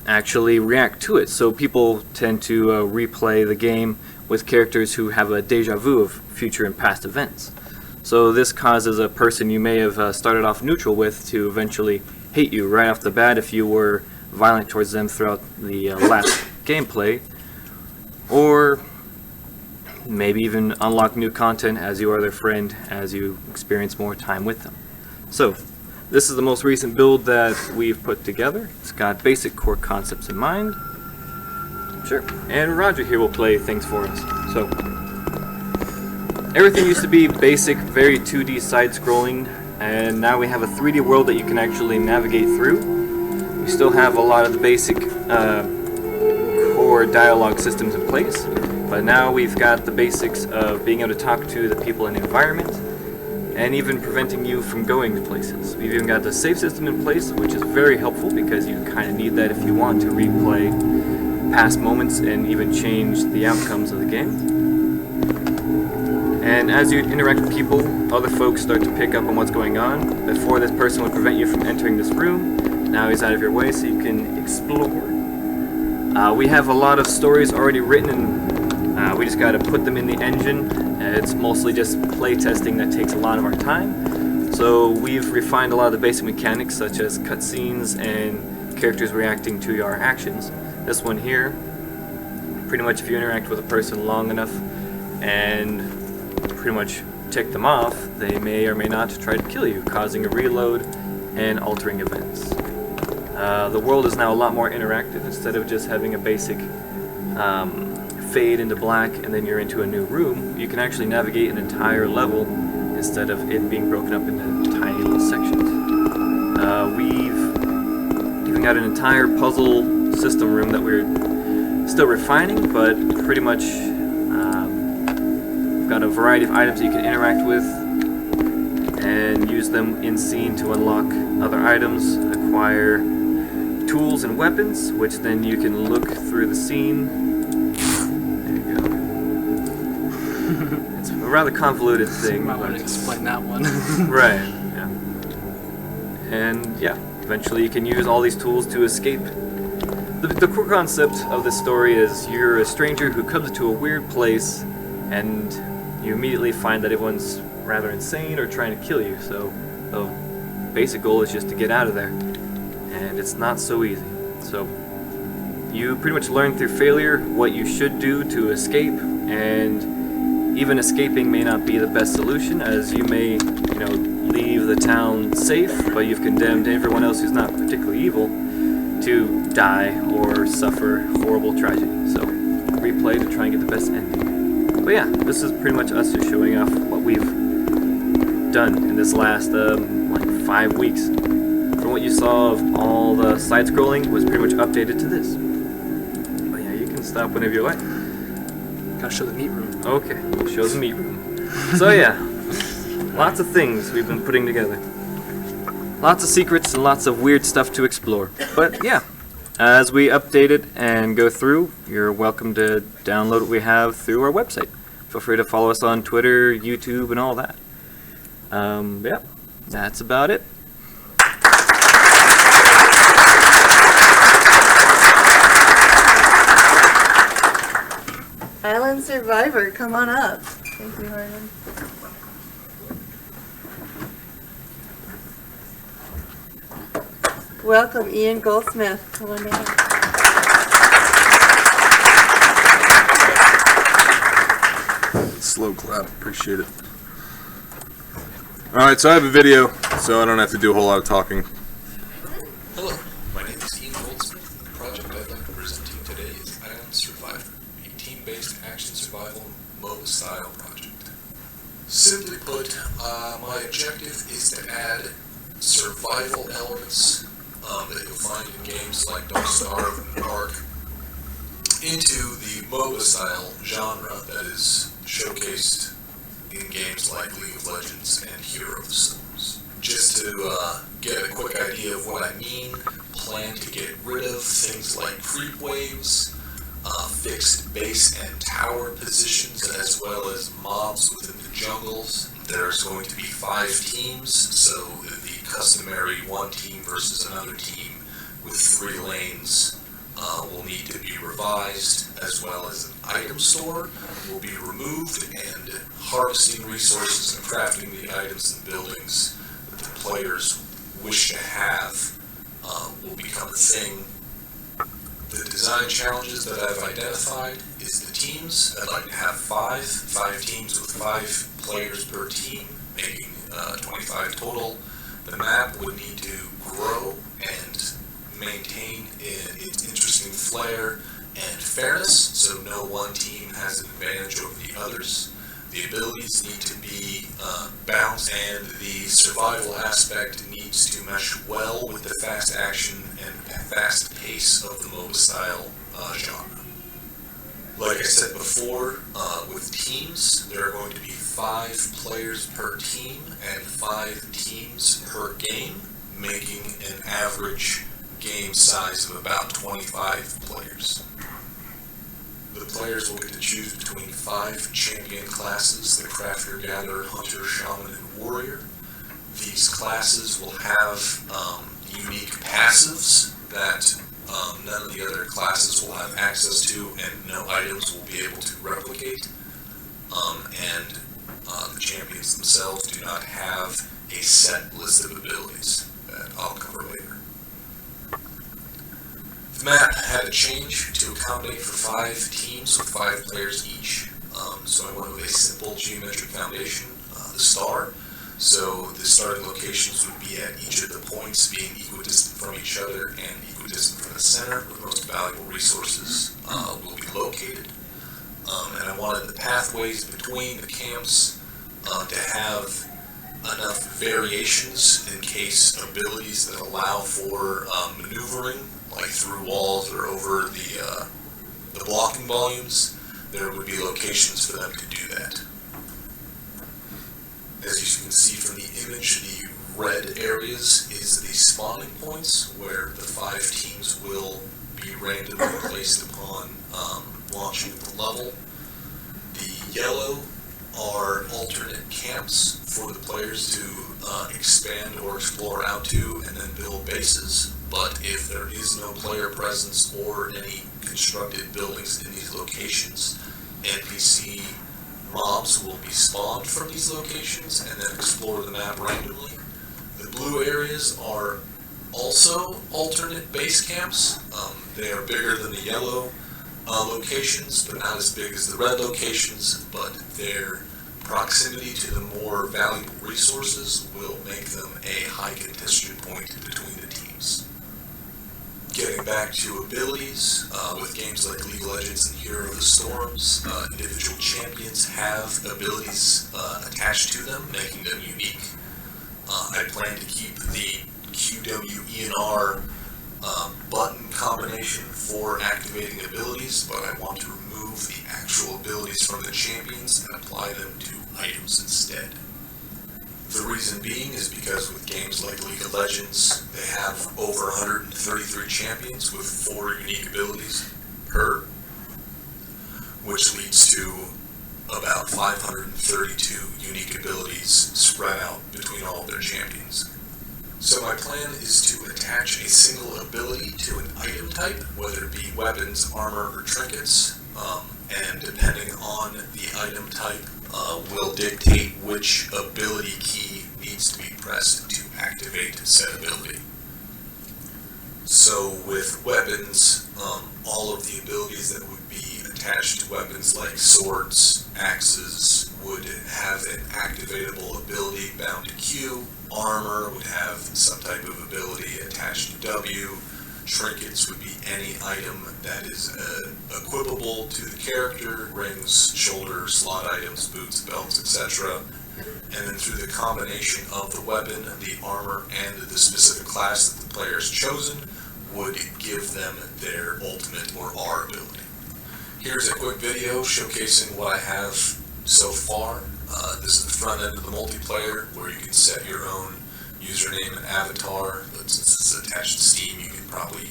actually react to it. So people tend to replay the game with characters who have a deja vu of future and past events. So this causes a person you may have started off neutral with to eventually hate you right off the bat if you were violent towards them throughout the last gameplay, or maybe even unlock new content as you are their friend as you experience more time with them. So this is the most recent build that we've put together. It's got basic core concepts in mind. Sure. And Roger here will play things for us. So everything used to be basic, very 2D side-scrolling, and now we have a 3D world that you can actually navigate through. We still have a lot of the basic core dialogue systems in place, but now we've got the basics of being able to talk to the people in the environment, and even preventing you from going to places. We've even got the save system in place, which is very helpful because you kind of need that if you want to replay past moments and even change the outcomes of the game. And as you interact with people, other folks start to pick up on what's going on. Before, this person would prevent you from entering this room. Now he's out of your way so you can explore. We have a lot of stories already written, and we just got to put them in the engine. It's mostly just play testing that takes a lot of our time. So we've refined a lot of the basic mechanics, such as cutscenes and characters reacting to your actions. This one here, pretty much if you interact with a person long enough and pretty much tick them off, they may or may not try to kill you, causing a reload and altering events. The world is now a lot more interactive. Instead of just having a basic fade into black and then you're into a new room, you can actually navigate an entire level instead of it being broken up into tiny little sections. We've even got an entire puzzle system room that we're still refining, but pretty much we've got a variety of items that you can interact with and use them in scene to unlock other items, acquire tools and weapons, which then you can look through the scene a rather convoluted thing. I want to explain that one. Right, yeah. And yeah, eventually you can use all these tools to escape. The core concept of this story is you're a stranger who comes to a weird place and you immediately find that everyone's rather insane or trying to kill you, so the basic goal is just to get out of there. And it's not so easy. So you pretty much learn through failure what you should do to escape, and even escaping may not be the best solution, as you may, leave the town safe, but you've condemned everyone else who's not particularly evil to die or suffer horrible tragedy. So replay to try and get the best ending. But yeah, this is pretty much us just showing off what we've done in this last 5 weeks. From what you saw of all the side scrolling was pretty much updated to this. But yeah, you can stop whenever you like. Gotta show the meat room. Okay, we'll show the meat room. So yeah, lots of things we've been putting together. Lots of secrets and lots of weird stuff to explore. But yeah, as we update it and go through, you're welcome to download what we have through our website. Feel free to follow us on Twitter, YouTube, and all that. Yeah, that's about it. Island Survivor, come on up. Thank you, Harlan. Welcome, Ian Goldsmith. Come on down. Slow clap, appreciate it. Alright, so I have a video, so I don't have to do a whole lot of talking. Hello, my name is Ian Goldsmith, and the project I'd like to present to you today is Island Survivor, a team-based action survival MOBA style project. Simply put, my objective is to add survival elements that you'll find in games like Don't Starve and Ark into the MOBA style genre that is showcased in games like League of Legends and Hero of the Storms. Just to get a quick idea of what I mean, plan to get rid of things like creep waves, fixed base and tower positions, as well as mobs within the jungles. There's going to be 5 teams, so the customary one team versus another team with 3 lanes will need to be revised, as well as an item store will be removed, and harvesting resources and crafting the items and buildings that the players wish to have will become a thing. The design challenges that I've identified is the teams. I'd like to have 5 teams with 5 players per team, making 25 total. The map would need to grow and maintain its interesting flair and fairness, so no one team has an advantage over the others. The abilities need to be balanced, and the survival aspect needs to mesh well with the fast action and fast pace of the MOBA style genre. Like I said before, with teams, there are going to be 5 players per team and 5 teams per game, making an average game size of about 25 players. The players will get to choose between 5 champion classes: the Crafter, Gatherer, Hunter, Shaman, and Warrior. These classes will have unique passives that none of the other classes will have access to, and no items will be able to replicate. And the champions themselves do not have a set list of abilities that I'll cover later. The map had to change to accommodate for 5 teams with 5 players each. So I went with a simple geometric foundation, the star. So the starting locations would be at each of the points, being equidistant from each other and equidistant from the center, where the most valuable resources will be located. And I wanted the pathways between the camps to have enough variations in case abilities that allow for maneuvering, like through walls or over the blocking volumes, there would be locations for them to do that. As you can see from the image, the red areas is the spawning points where the 5 teams will be randomly placed upon launching the level. The yellow are alternate camps for the players to expand or explore out to and then build bases. But if there is no player presence or any constructed buildings in these locations, NPC mobs will be spawned from these locations and then explore the map randomly. The blue areas are also alternate base camps. They are bigger than the yellow locations, but not as big as the red locations, but their proximity to the more valuable resources will make them a high contention point between the teams. Getting back to abilities, with games like League of Legends and Hero of the Storms, individual champions have abilities attached to them, making them unique. I plan to keep the QWENR button combination for activating abilities, but I want to remove the actual abilities from the champions and apply them to items instead. The reason being is because with games like League of Legends, they have over 133 champions with 4 unique abilities per, which leads to about 532 unique abilities spread out between all of their champions. So my plan is to attach a single ability to an item type, whether it be weapons, armor, or trinkets, and depending on the item type, will dictate which ability key needs to be pressed to activate said ability. So with weapons, all of the abilities that would be attached to weapons like swords, axes, would have an activatable ability bound to Q. Armor would have some type of ability attached to W. Trinkets would be any item that is equipable to the character, rings, shoulder, slot items, boots, belts, etc. And then through the combination of the weapon, the armor, and the specific class that the player has chosen, would give them their ultimate or R ability. Here's a quick video showcasing what I have so far. This is the front end of the multiplayer where you can set your own username and avatar, but since it's attached to Steam, you can probably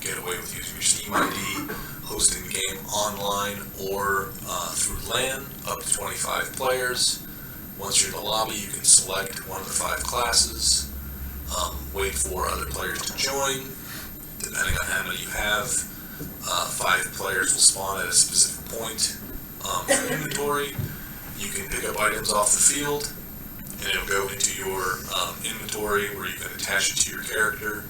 get away with using your Steam ID, hosting the game online or through LAN, up to 25 players. Once you're in the lobby, you can select one of the 5 classes, wait for other players to join. Depending on how many you have, 5 players will spawn at a specific point. For inventory, you can pick up items off the field, and it'll go into your inventory where you can attach it to your character,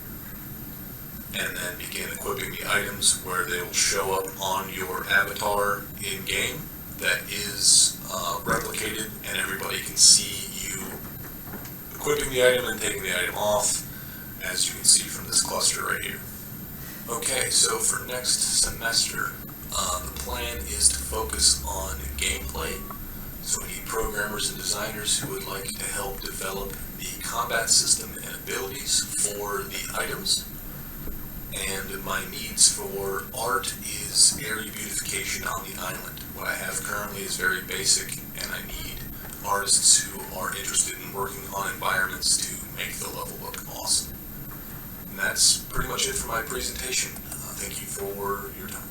and then begin equipping the items where they will show up on your avatar in-game that is replicated, and everybody can see you equipping the item and taking the item off, as you can see from this cluster right here. Okay, so for next semester, the plan is to focus on gameplay. So we need programmers and designers who would like to help develop the combat system and abilities for the items. And my needs for art is area beautification on the island. What I have currently is very basic, and I need artists who are interested in working on environments to make the level look awesome. And that's pretty much it for my presentation. Thank you for your time.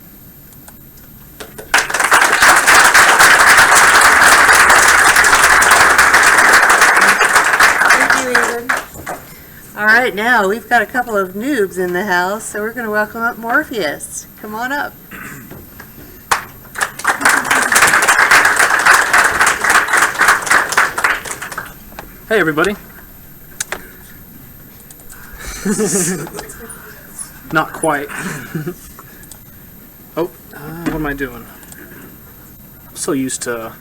All right, now we've got a couple of noobs in the house, so we're going to welcome up Morpheus. Come on up. Hey, everybody. Not quite. Oh, what am I doing? I'm so used to.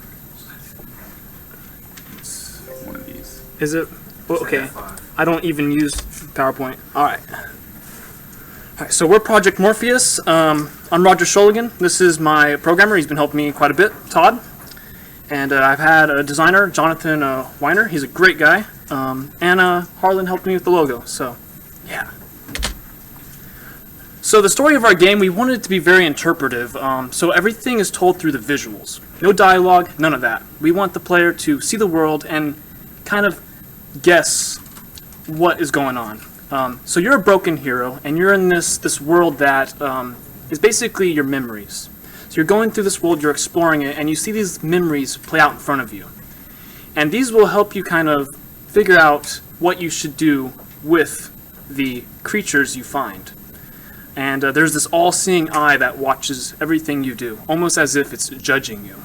One of these. Is it? Well, okay. I don't even use PowerPoint. All right. All right. So we're Project Morpheus. I'm Roger Sholigan. This is my programmer. He's been helping me quite a bit, Todd. And I've had a designer, Jonathan Weiner. He's a great guy. Anna Harlan helped me with the logo. So, yeah. So the story of our game, we wanted it to be very interpretive. So everything is told through the visuals. No dialogue, none of that. We want the player to see the world and kind of guess what is going on. So you're a broken hero, and you're in this world that is basically your memories. So So you're going through this world, you're exploring it, and you see these memories play out in front of you. And these will help you kind of figure out what you should do with the creatures you find. And there's this all-seeing eye that watches everything you do, almost as if it's judging you.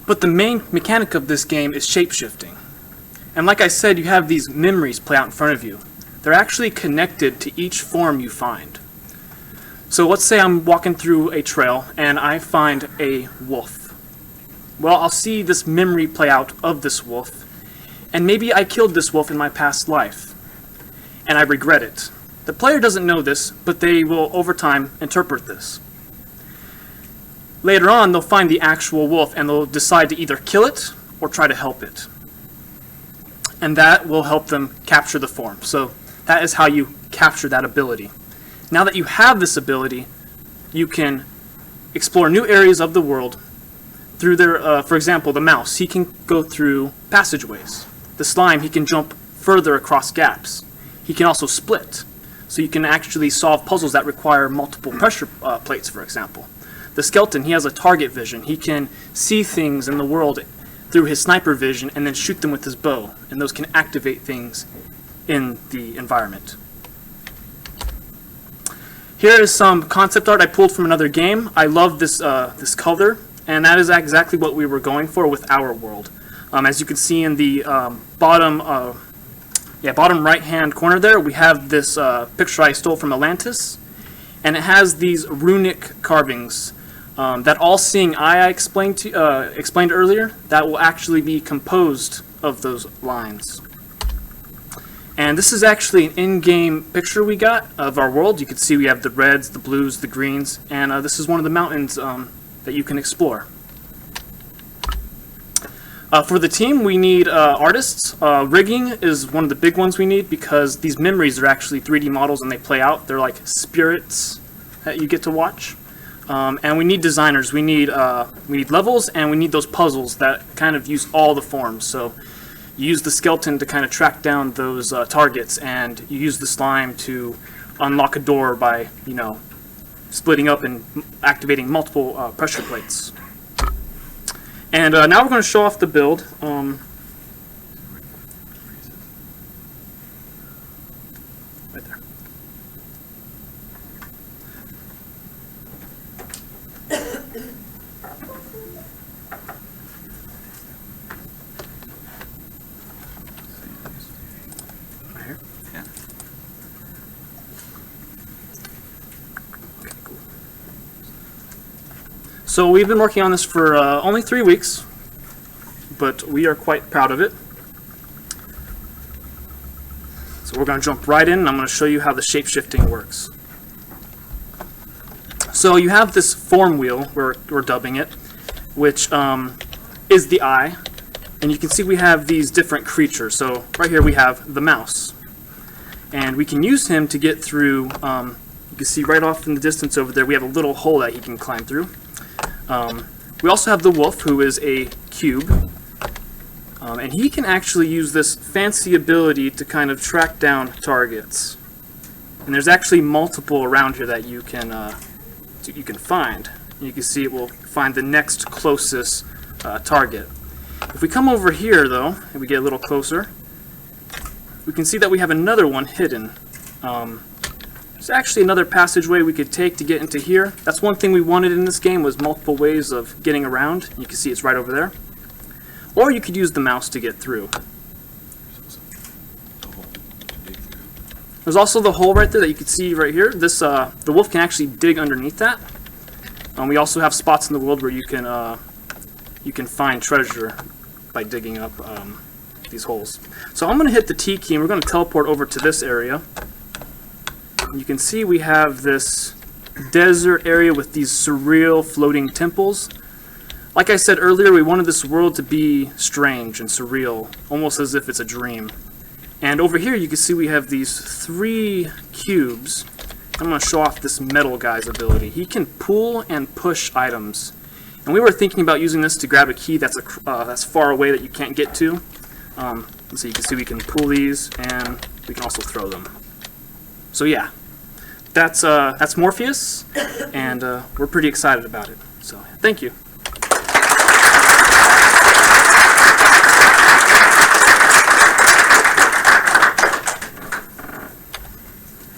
But the main mechanic of this game is shape-shifting. And like I said, you have these memories play out in front of you. They're actually connected to each form you find. So let's say I'm walking through a trail and I find a wolf. Well, I'll see this memory play out of this wolf, and maybe I killed this wolf in my past life, and I regret it. The player doesn't know this, but they will over time interpret this. Later on, they'll find the actual wolf and they'll decide to either kill it or try to help it. And that will help them capture the form. So that is how you capture that ability. Now that you have this ability, you can explore new areas of the world through their, for example, the mouse, he can go through passageways. The slime, he can jump further across gaps. He can also split. So you can actually solve puzzles that require multiple pressure plates, for example. The skeleton, he has a target vision. He can see things in the world through his sniper vision and then shoot them with his bow. And those can activate things in the environment. Here is some concept art I pulled from another game. I love this, this color, and that is exactly what we were going for with our world. As you can see in the bottom right-hand corner there, we have this picture I stole from Atlantis, and it has these runic carvings. That all-seeing eye I explained earlier, that will actually be composed of those lines. And this is actually an in-game picture we got of our world. You can see we have the reds, the blues, the greens, and this is one of the mountains that you can explore. For the team, we need artists. Rigging is one of the big ones we need because these memories are actually 3D models and they play out. They're like spirits that you get to watch. And we need designers. We need levels, and we need those puzzles that kind of use all the forms. So you use the skeleton to kind of track down those targets, and you use the slime to unlock a door by, you know, splitting up and activating multiple pressure plates. And now we're going to show off the build. Right there. Right here? Yeah. Okay, cool. So we've been working on this for only 3 weeks, but we are quite proud of it. So we're going to jump right in, and I'm going to show you how the shape-shifting works. So you have this form wheel, we're dubbing it, which is the eye, and you can see we have these different creatures. So right here we have the mouse, and we can use him to get through. You can see right off in the distance over there we have a little hole that he can climb through. We also have the wolf, who is a cube, and he can actually use this fancy ability to kind of track down targets. And there's actually multiple around here that you can find. You can see it will find the next closest target. If we come over here, though, and we get a little closer, we can see that we have another one hidden. There's actually another passageway we could take to get into here. That's one thing we wanted in this game, was multiple ways of getting around. You can see it's right over there. Or you could use the mouse to get through. There's also the hole right there that you can see right here. This the wolf can actually dig underneath that. We also have spots in the world where you can find treasure by digging up these holes. So I'm going to hit the T key, and we're going to teleport over to this area. You can see we have this desert area with these surreal floating temples. Like I said earlier, we wanted this world to be strange and surreal, almost as if it's a dream. And over here you can see we have these 3 cubes. I'm going to show off this metal guy's ability. He can pull and push items. And we were thinking about using this to grab a key that's far away that you can't get to. So you can see we can pull these, and we can also throw them. So yeah, that's Morpheus, and we're pretty excited about it. So thank you.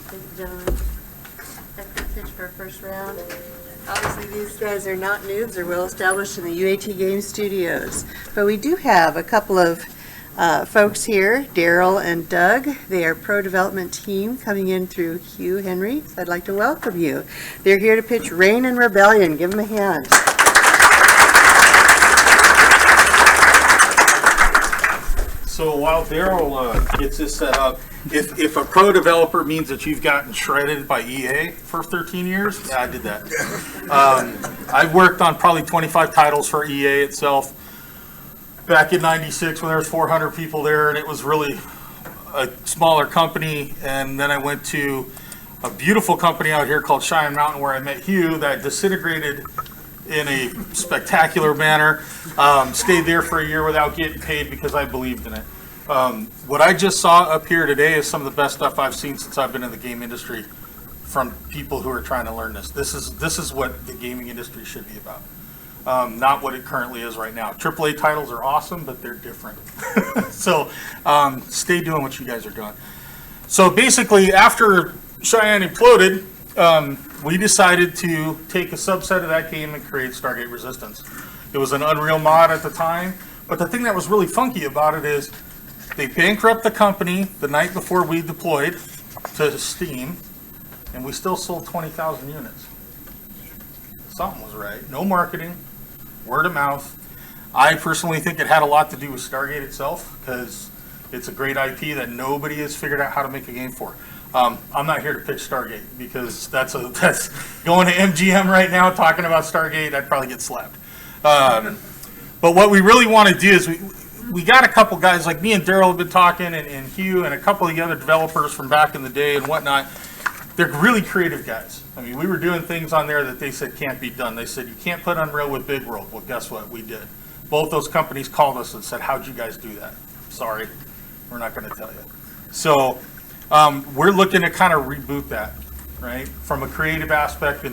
Thank you, gentlemen. That's the pitch for our first round. Obviously, these guys are not noobs. They're well established in the UAT game studios. But we do have a couple of folks here, Daryl and Doug. They are pro development team coming in through Hugh Henry. So I'd like to welcome you. They're here to pitch Reign and Rebellion. Give them a hand. So while Daryl gets this set up, if a pro developer means that you've gotten shredded by EA for 13 years, yeah, I did that. I've worked on probably 25 titles for EA itself. Back in '96 when there was 400 people there, and it was really a smaller company. And then I went to a beautiful company out here called Cheyenne Mountain where I met Hugh that disintegrated in a spectacular manner. Stayed there for a year without getting paid because I believed in it. What I just saw up here today is some of the best stuff I've seen since I've been in the game industry from people who are trying to learn this. This is what the gaming industry should be about. Not what it currently is right now. AAA titles are awesome, but they're different. So stay doing what you guys are doing. So basically, after Cheyenne imploded, we decided to take a subset of that game and create Stargate Resistance. It was an Unreal mod at the time, but the thing that was really funky about it is they bankrupt the company the night before we deployed to Steam, and we still sold 20,000 units. Something was right. No marketing, word of mouth. I personally think it had a lot to do with Stargate itself, because it's a great IP that nobody has figured out how to make a game for. I'm not here to pitch Stargate, because that's going to MGM right now talking about Stargate, I'd probably get slapped. But what we really want to do is we got a couple guys, like me and Daryl have been talking, and Hugh, and a couple of the other developers from back in the day and whatnot. They're really creative guys. I mean, we were doing things on there that they said can't be done. They said, you can't put Unreal with Big World. Well, guess what? We did. Both those companies called us and said, how'd you guys do that? Sorry, we're not going to tell you. So we're looking to kind of reboot that, right? From a creative aspect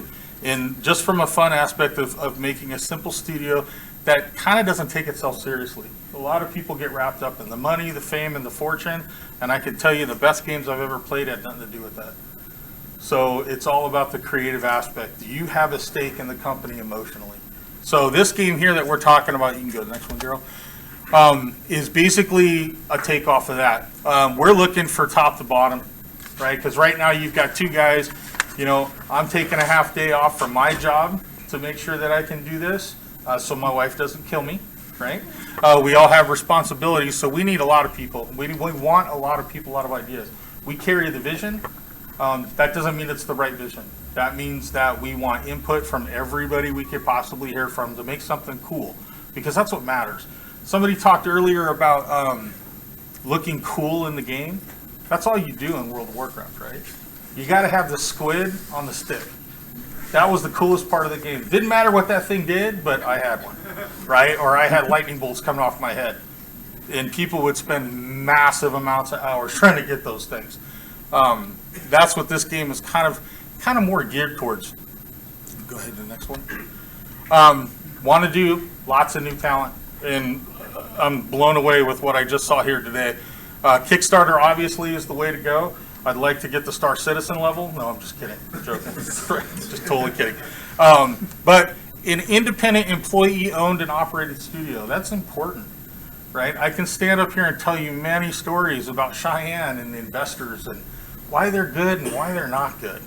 and just from a fun aspect of making a simple studio that kind of doesn't take itself seriously. A lot of people get wrapped up in the money, the fame, and the fortune, and I can tell you the best games I've ever played had nothing to do with that. So it's all about the creative aspect. Do you have a stake in the company emotionally? So this game here that we're talking about, you can go to the next one, Daryl, is basically a takeoff of that. We're looking for top to bottom, right? Because right now you've got two guys, you know, I'm taking a half day off from my job to make sure that I can do this so my wife doesn't kill me, right? We all have responsibilities, so we need a lot of people. We want a lot of people, a lot of ideas. We carry the vision. That doesn't mean it's the right vision. That means that we want input from everybody we could possibly hear from to make something cool, because that's what matters. Somebody talked earlier about looking cool in the game. That's all you do in World of Warcraft, right? You got to have the squid on the stick. That was the coolest part of the game. Didn't matter what that thing did, but I had one, right? Or I had lightning bolts coming off my head. And people would spend massive amounts of hours trying to get those things. That's what this game is kind of more geared towards. Go ahead to the next one. Want to do lots of new talent, and I'm blown away with what I just saw here today. Kickstarter obviously is the way to go. I'd like to get the Star Citizen level. No, I'm just kidding. I'm joking. Just totally kidding. But an independent employee-owned and operated studio, that's important, right? I can stand up here and tell you many stories about Cheyenne and the investors and why they're good and why they're not good.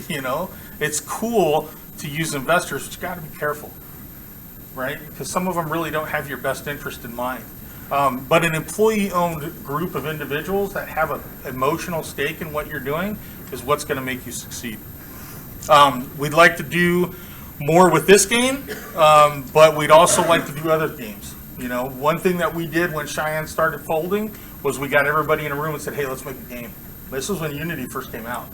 You know, it's cool to use investors, but you got to be careful, right? Because some of them really don't have your best interest in mind. But an employee-owned group of individuals that have an emotional stake in what you're doing is what's going to make you succeed. We'd like to do more with this game, but we'd also like to do other games. You know, one thing that we did when Cheyenne started folding was we got everybody in a room and said, hey, let's make a game. This was when Unity first came out.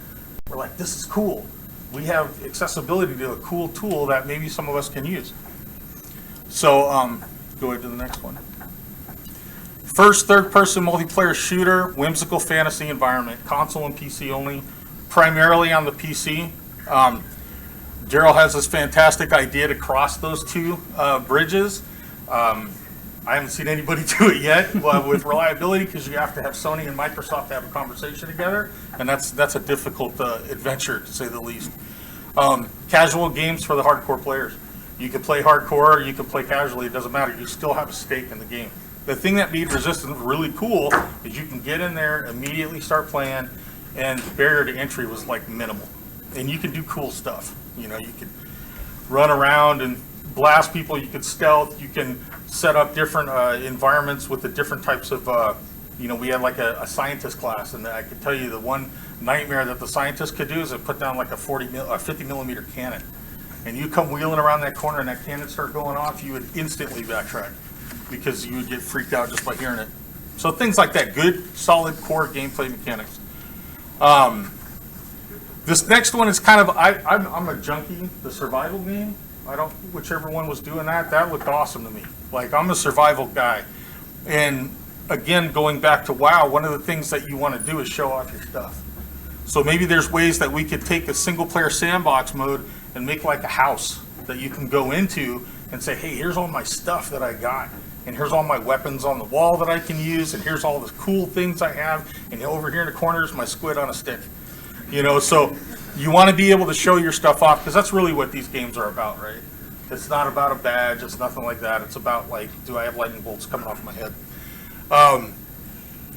We're like, this is cool. We have accessibility to a cool tool that maybe some of us can use. So go ahead to the next one. First third-person multiplayer shooter, whimsical fantasy environment, console and PC only, primarily on the PC. Daryl has this fantastic idea to cross those two bridges. I haven't seen anybody do it yet with reliability, because you have to have Sony and Microsoft to have a conversation together, and that's a difficult adventure, to say the least. Casual games for the hardcore players. You can play hardcore, or you can play casually, it doesn't matter. You still have a stake in the game. The thing that made Resistance really cool is you can get in there, immediately start playing, and the barrier to entry was like minimal. And you can do cool stuff. You know, you could run around and blast people, you could stealth, you can set up different environments with the different types of, you know, we had like a scientist class, and I could tell you the one nightmare that the scientist could do is put down like a 50 millimeter cannon. And you come wheeling around that corner and that cannon start going off, you would instantly backtrack, because you would get freaked out just by hearing it. So things like that, good, solid core gameplay mechanics. This next one is kind of, I'm a junkie, the survival game. Whichever one was doing that looked awesome to me. Like, I'm a survival guy. And again, going back to WoW, one of the things that you want to do is show off your stuff. So maybe there's ways that we could take a single player sandbox mode and make like a house that you can go into and say, hey, here's all my stuff that I got, and here's all my weapons on the wall that I can use, and here's all the cool things I have, and over here in the corner is my squid on a stick. You know, so you want to be able to show your stuff off, because that's really what these games are about, right? It's not about a badge, it's nothing like that. It's about, like, do I have lightning bolts coming off my head?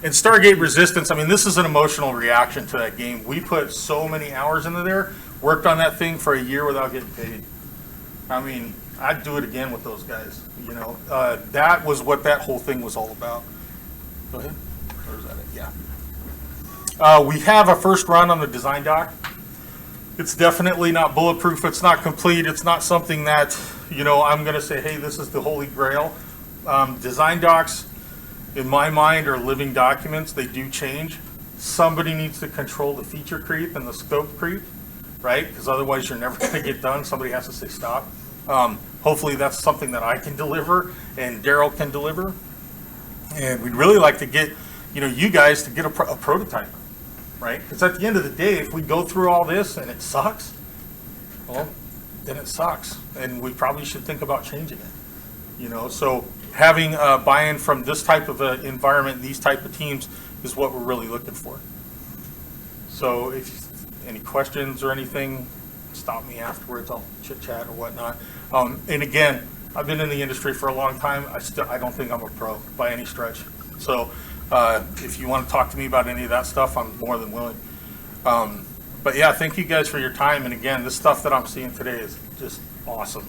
And Stargate Resistance, I mean, this is an emotional reaction to that game. We put so many hours into there, worked on that thing for a year without getting paid. I mean, I'd do it again with those guys, you know. That was what that whole thing was all about. Go ahead. Or is that it? Yeah. We have a first run on the design doc. It's definitely not bulletproof. It's not complete. It's not something that, you know, I'm going to say, hey, this is the holy grail. Design docs, in my mind, are living documents. They do change. Somebody needs to control the feature creep and the scope creep, right? Because otherwise you're never going to get done. Somebody has to say stop. Hopefully that's something that I can deliver and Daryl can deliver. And we'd really like to get, you know, you guys to get a prototype, right? Because at the end of the day, if we go through all this and it sucks, well, then it sucks. And we probably should think about changing it, you know? So having buy-in from this type of environment, these type of teams, is what we're really looking for. So if any questions or anything, stop me afterwards. I'll chit-chat or whatnot. And again, I've been in the industry for a long time. I don't think I'm a pro by any stretch. So if you want to talk to me about any of that stuff, I'm more than willing. But yeah, thank you guys for your time. And again, this stuff that I'm seeing today is just awesome.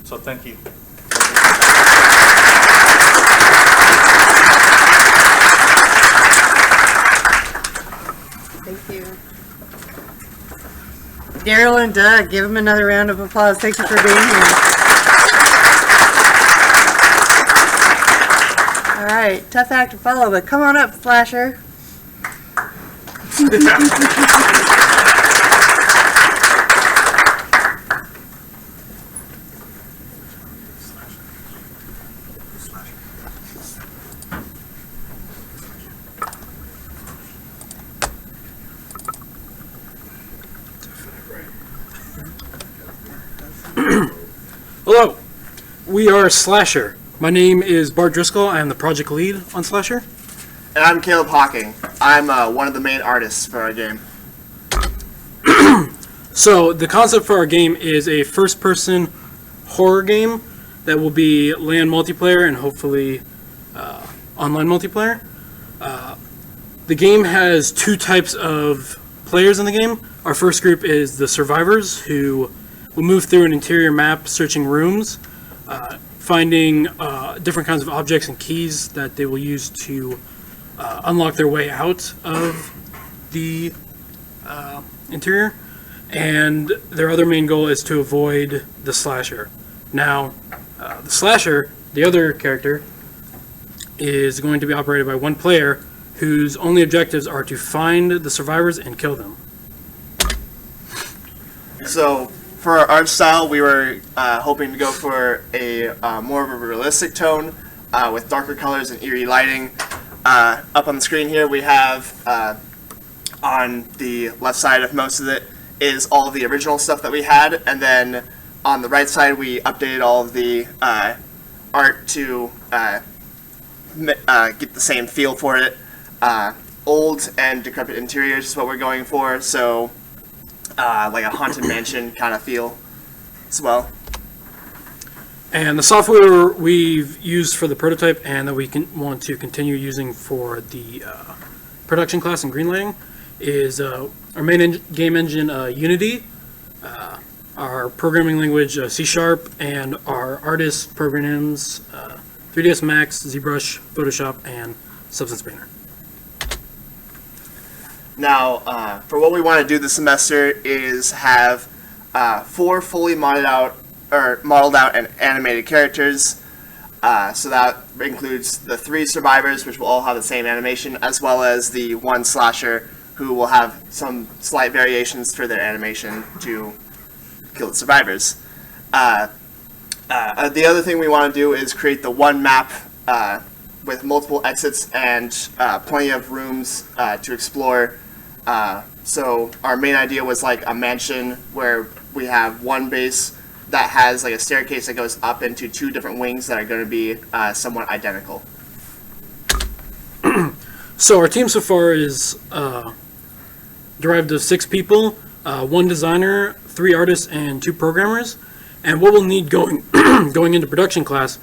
So thank you. Thank you. Daryl and Doug, give them another round of applause. Thank you for being here. All right, tough act to follow, but come on up, Slasher. Hello, we are Slasher. My name is Bart Driscoll. I am the project lead on Slasher. And I'm Caleb Hawking. I'm one of the main artists for our game. So the concept for our game is a first-person horror game that will be LAN multiplayer and hopefully online multiplayer. The game has two types of players in the game. Our first group is the survivors, who will move through an interior map searching rooms, finding different kinds of objects and keys that they will use to unlock their way out of the interior. And their other main goal is to avoid the Slasher. Now, the Slasher, the other character, is going to be operated by one player whose only objectives are to find the survivors and kill them. So, for our art style, we were hoping to go for a more of a realistic tone with darker colors and eerie lighting. Up on the screen here, we have on the left side of most of it is all of the original stuff that we had, and then on the right side we updated all of the art to get the same feel for it. Old and decrepit interiors is what we're going for, so like a haunted mansion kind of feel as well. And the software we've used for the prototype and that we want to continue using for the production class and greenlighting is our main game engine, Unity, our programming language, C#, and our artist programs, 3ds Max, ZBrush, Photoshop, and Substance Painter. Now, for what we want to do this semester is have 4 fully modeled out and animated characters. So that includes the 3 survivors, which will all have the same animation, as well as the 1 slasher, who will have some slight variations for their animation to kill the survivors. The other thing we want to do is create the one map with multiple exits and plenty of rooms to explore. So our main idea was like a mansion where we have one base that has like a staircase that goes up into 2 different wings that are going to be somewhat identical. So our team so far is derived of 6 people, 1 designer, 3 artists, and 2 programmers. And what we'll need going going into production class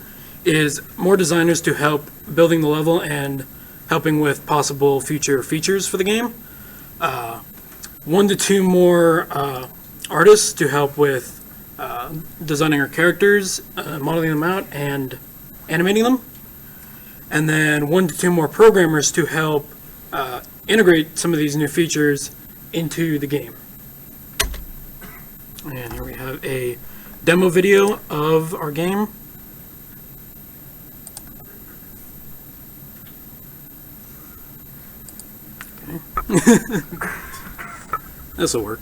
is more designers to help building the level and helping with possible future features for the game. 1 to 2 more artists to help with designing our characters, modeling them out, and animating them. And then 1 to 2 more programmers to help integrate some of these new features into the game. And here we have a demo video of our game. Okay. This'll work.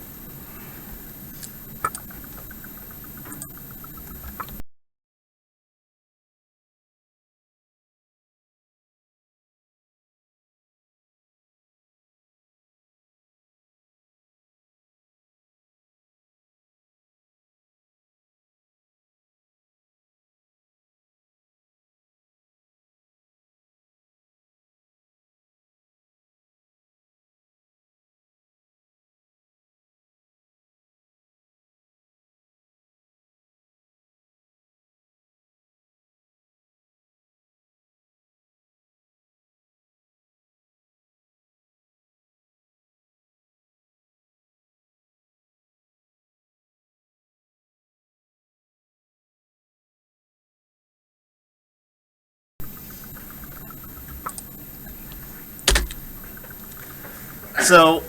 So,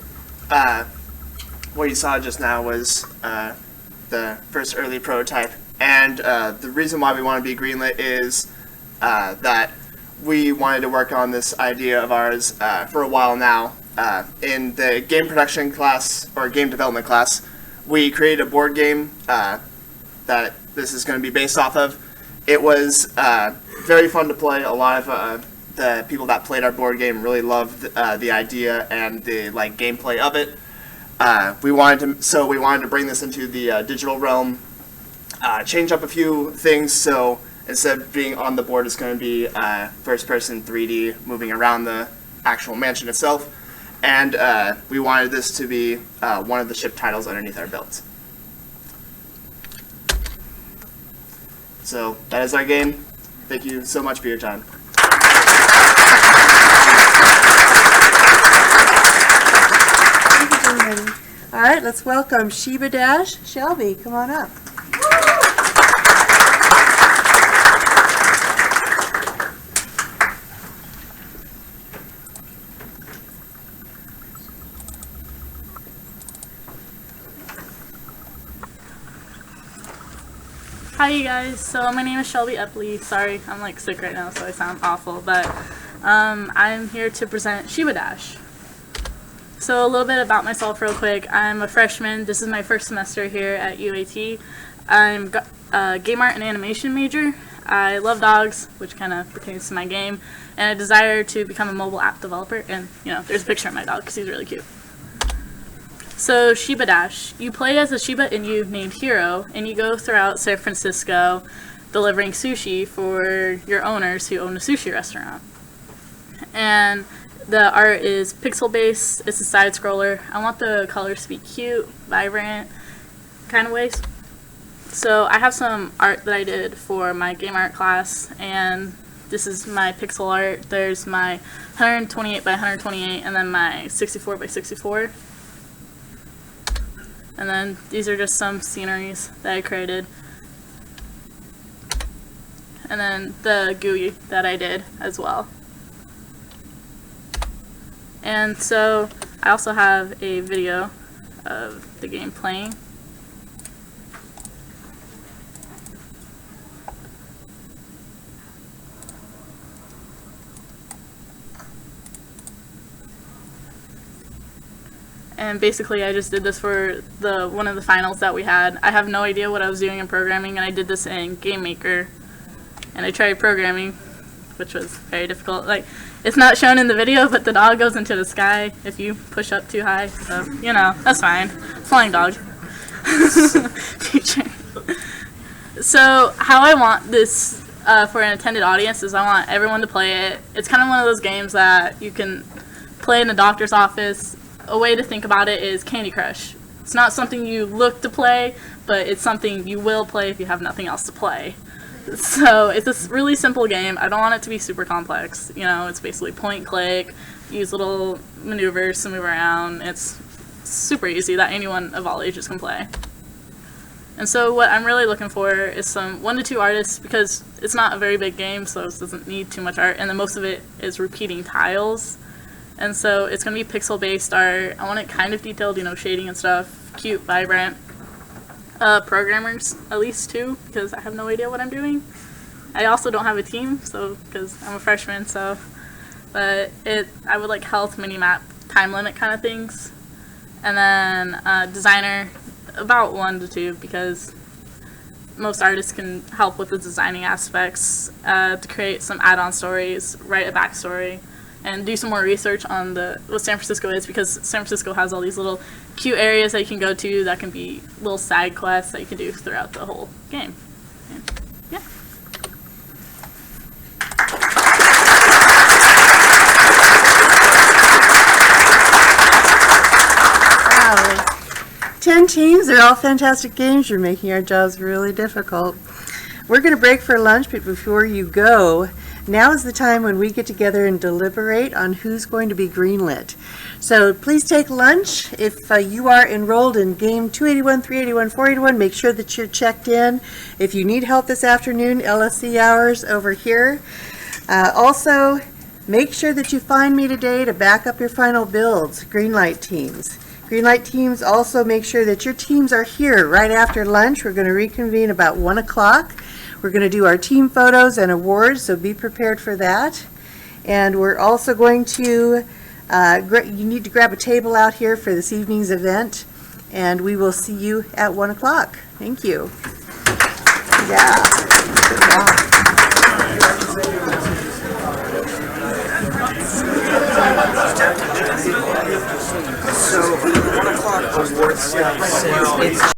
what you saw just now was the first early prototype, and the reason why we want to be greenlit is that we wanted to work on this idea of ours for a while now. In the game production class, or game development class, we created a board game that this is going to be based off of. It was very fun to play. A lot of the people that played our board game really loved the idea and the gameplay of it. We wanted to bring this into the digital realm, change up a few things. So instead of being on the board, it's going to be first-person 3D, moving around the actual mansion itself. And we wanted this to be one of the ship titles underneath our belt. So that is our game. Thank you so much for your time. All right, let's welcome Sheba Dash. Shelby, come on up. Hi you guys, so my name is Shelby Epley. Sorry, I'm sick right now, so I sound awful, but I'm here to present Sheba Dash. So a little bit about myself real quick. I'm a freshman. This is my first semester here at UAT. I'm a game art and animation major. I love dogs, which kind of pertains to my game, and a desire to become a mobile app developer. And, there's a picture of my dog because he's really cute. So Shiba Dash. You play as a Shiba Inu named Hiro, and you go throughout San Francisco delivering sushi for your owners who own a sushi restaurant. And the art is pixel-based. It's a side scroller. I want the colors to be cute, vibrant, kind of ways. So I have some art that I did for my game art class, and this is my pixel art. There's my 128 by 128, and then my 64 by 64. And then these are just some sceneries that I created. And then the GUI that I did as well. And so I also have a video of the game playing. And basically I just did this for one of the finals that we had. I have no idea what I was doing in programming, and I did this in Game Maker. And I tried programming, which was very difficult. Like, it's not shown in the video, but the dog goes into the sky if you push up too high. So, you know, that's fine. Flying dog. Future. So, how I want this for an intended audience is I want everyone to play it. It's kind of one of those games that you can play in the doctor's office. A way to think about it is Candy Crush. It's not something you look to play, but it's something you will play if you have nothing else to play. So it's a really simple game. I don't want it to be super complex. You know, it's basically point and click, use little maneuvers to move around. It's super easy that anyone of all ages can play. And so what I'm really looking for is some 1 to 2 artists, because it's not a very big game, so it doesn't need too much art, and then most of it is repeating tiles. And so it's going to be pixel-based art. I want it kind of detailed, you know, shading and stuff, cute, vibrant. Programmers, at least 2, because I have no idea what I'm doing. I also don't have a team, so because I'm a freshman, so. But I would like health, mini-map, time limit kind of things. And then designer, about 1 to 2, because most artists can help with the designing aspects to create some add-on stories, write a backstory, and do some more research on what San Francisco is, because San Francisco has all these little cute areas that you can go to that can be little side quests that you can do throughout the whole game. And, yeah. Wow. 10 teams, they're all fantastic games. You're making our jobs really difficult. We're going to break for lunch, but before you go, now is the time when we get together and deliberate on who's going to be greenlit. So please take lunch. If you are enrolled in game 281, 381, 481, make sure that you're checked in. If you need help this afternoon, LSC hours over here. Also, make sure that you find me today to back up your final builds, Greenlight teams. Greenlight teams, also make sure that your teams are here right after lunch. We're going to reconvene about 1 o'clock. We're going to do our team photos and awards, so be prepared for that. And we're also going to, you need to grab a table out here for this evening's event, and we will see you at 1 o'clock. Thank you. Yeah. So 1 o'clock awards stuff.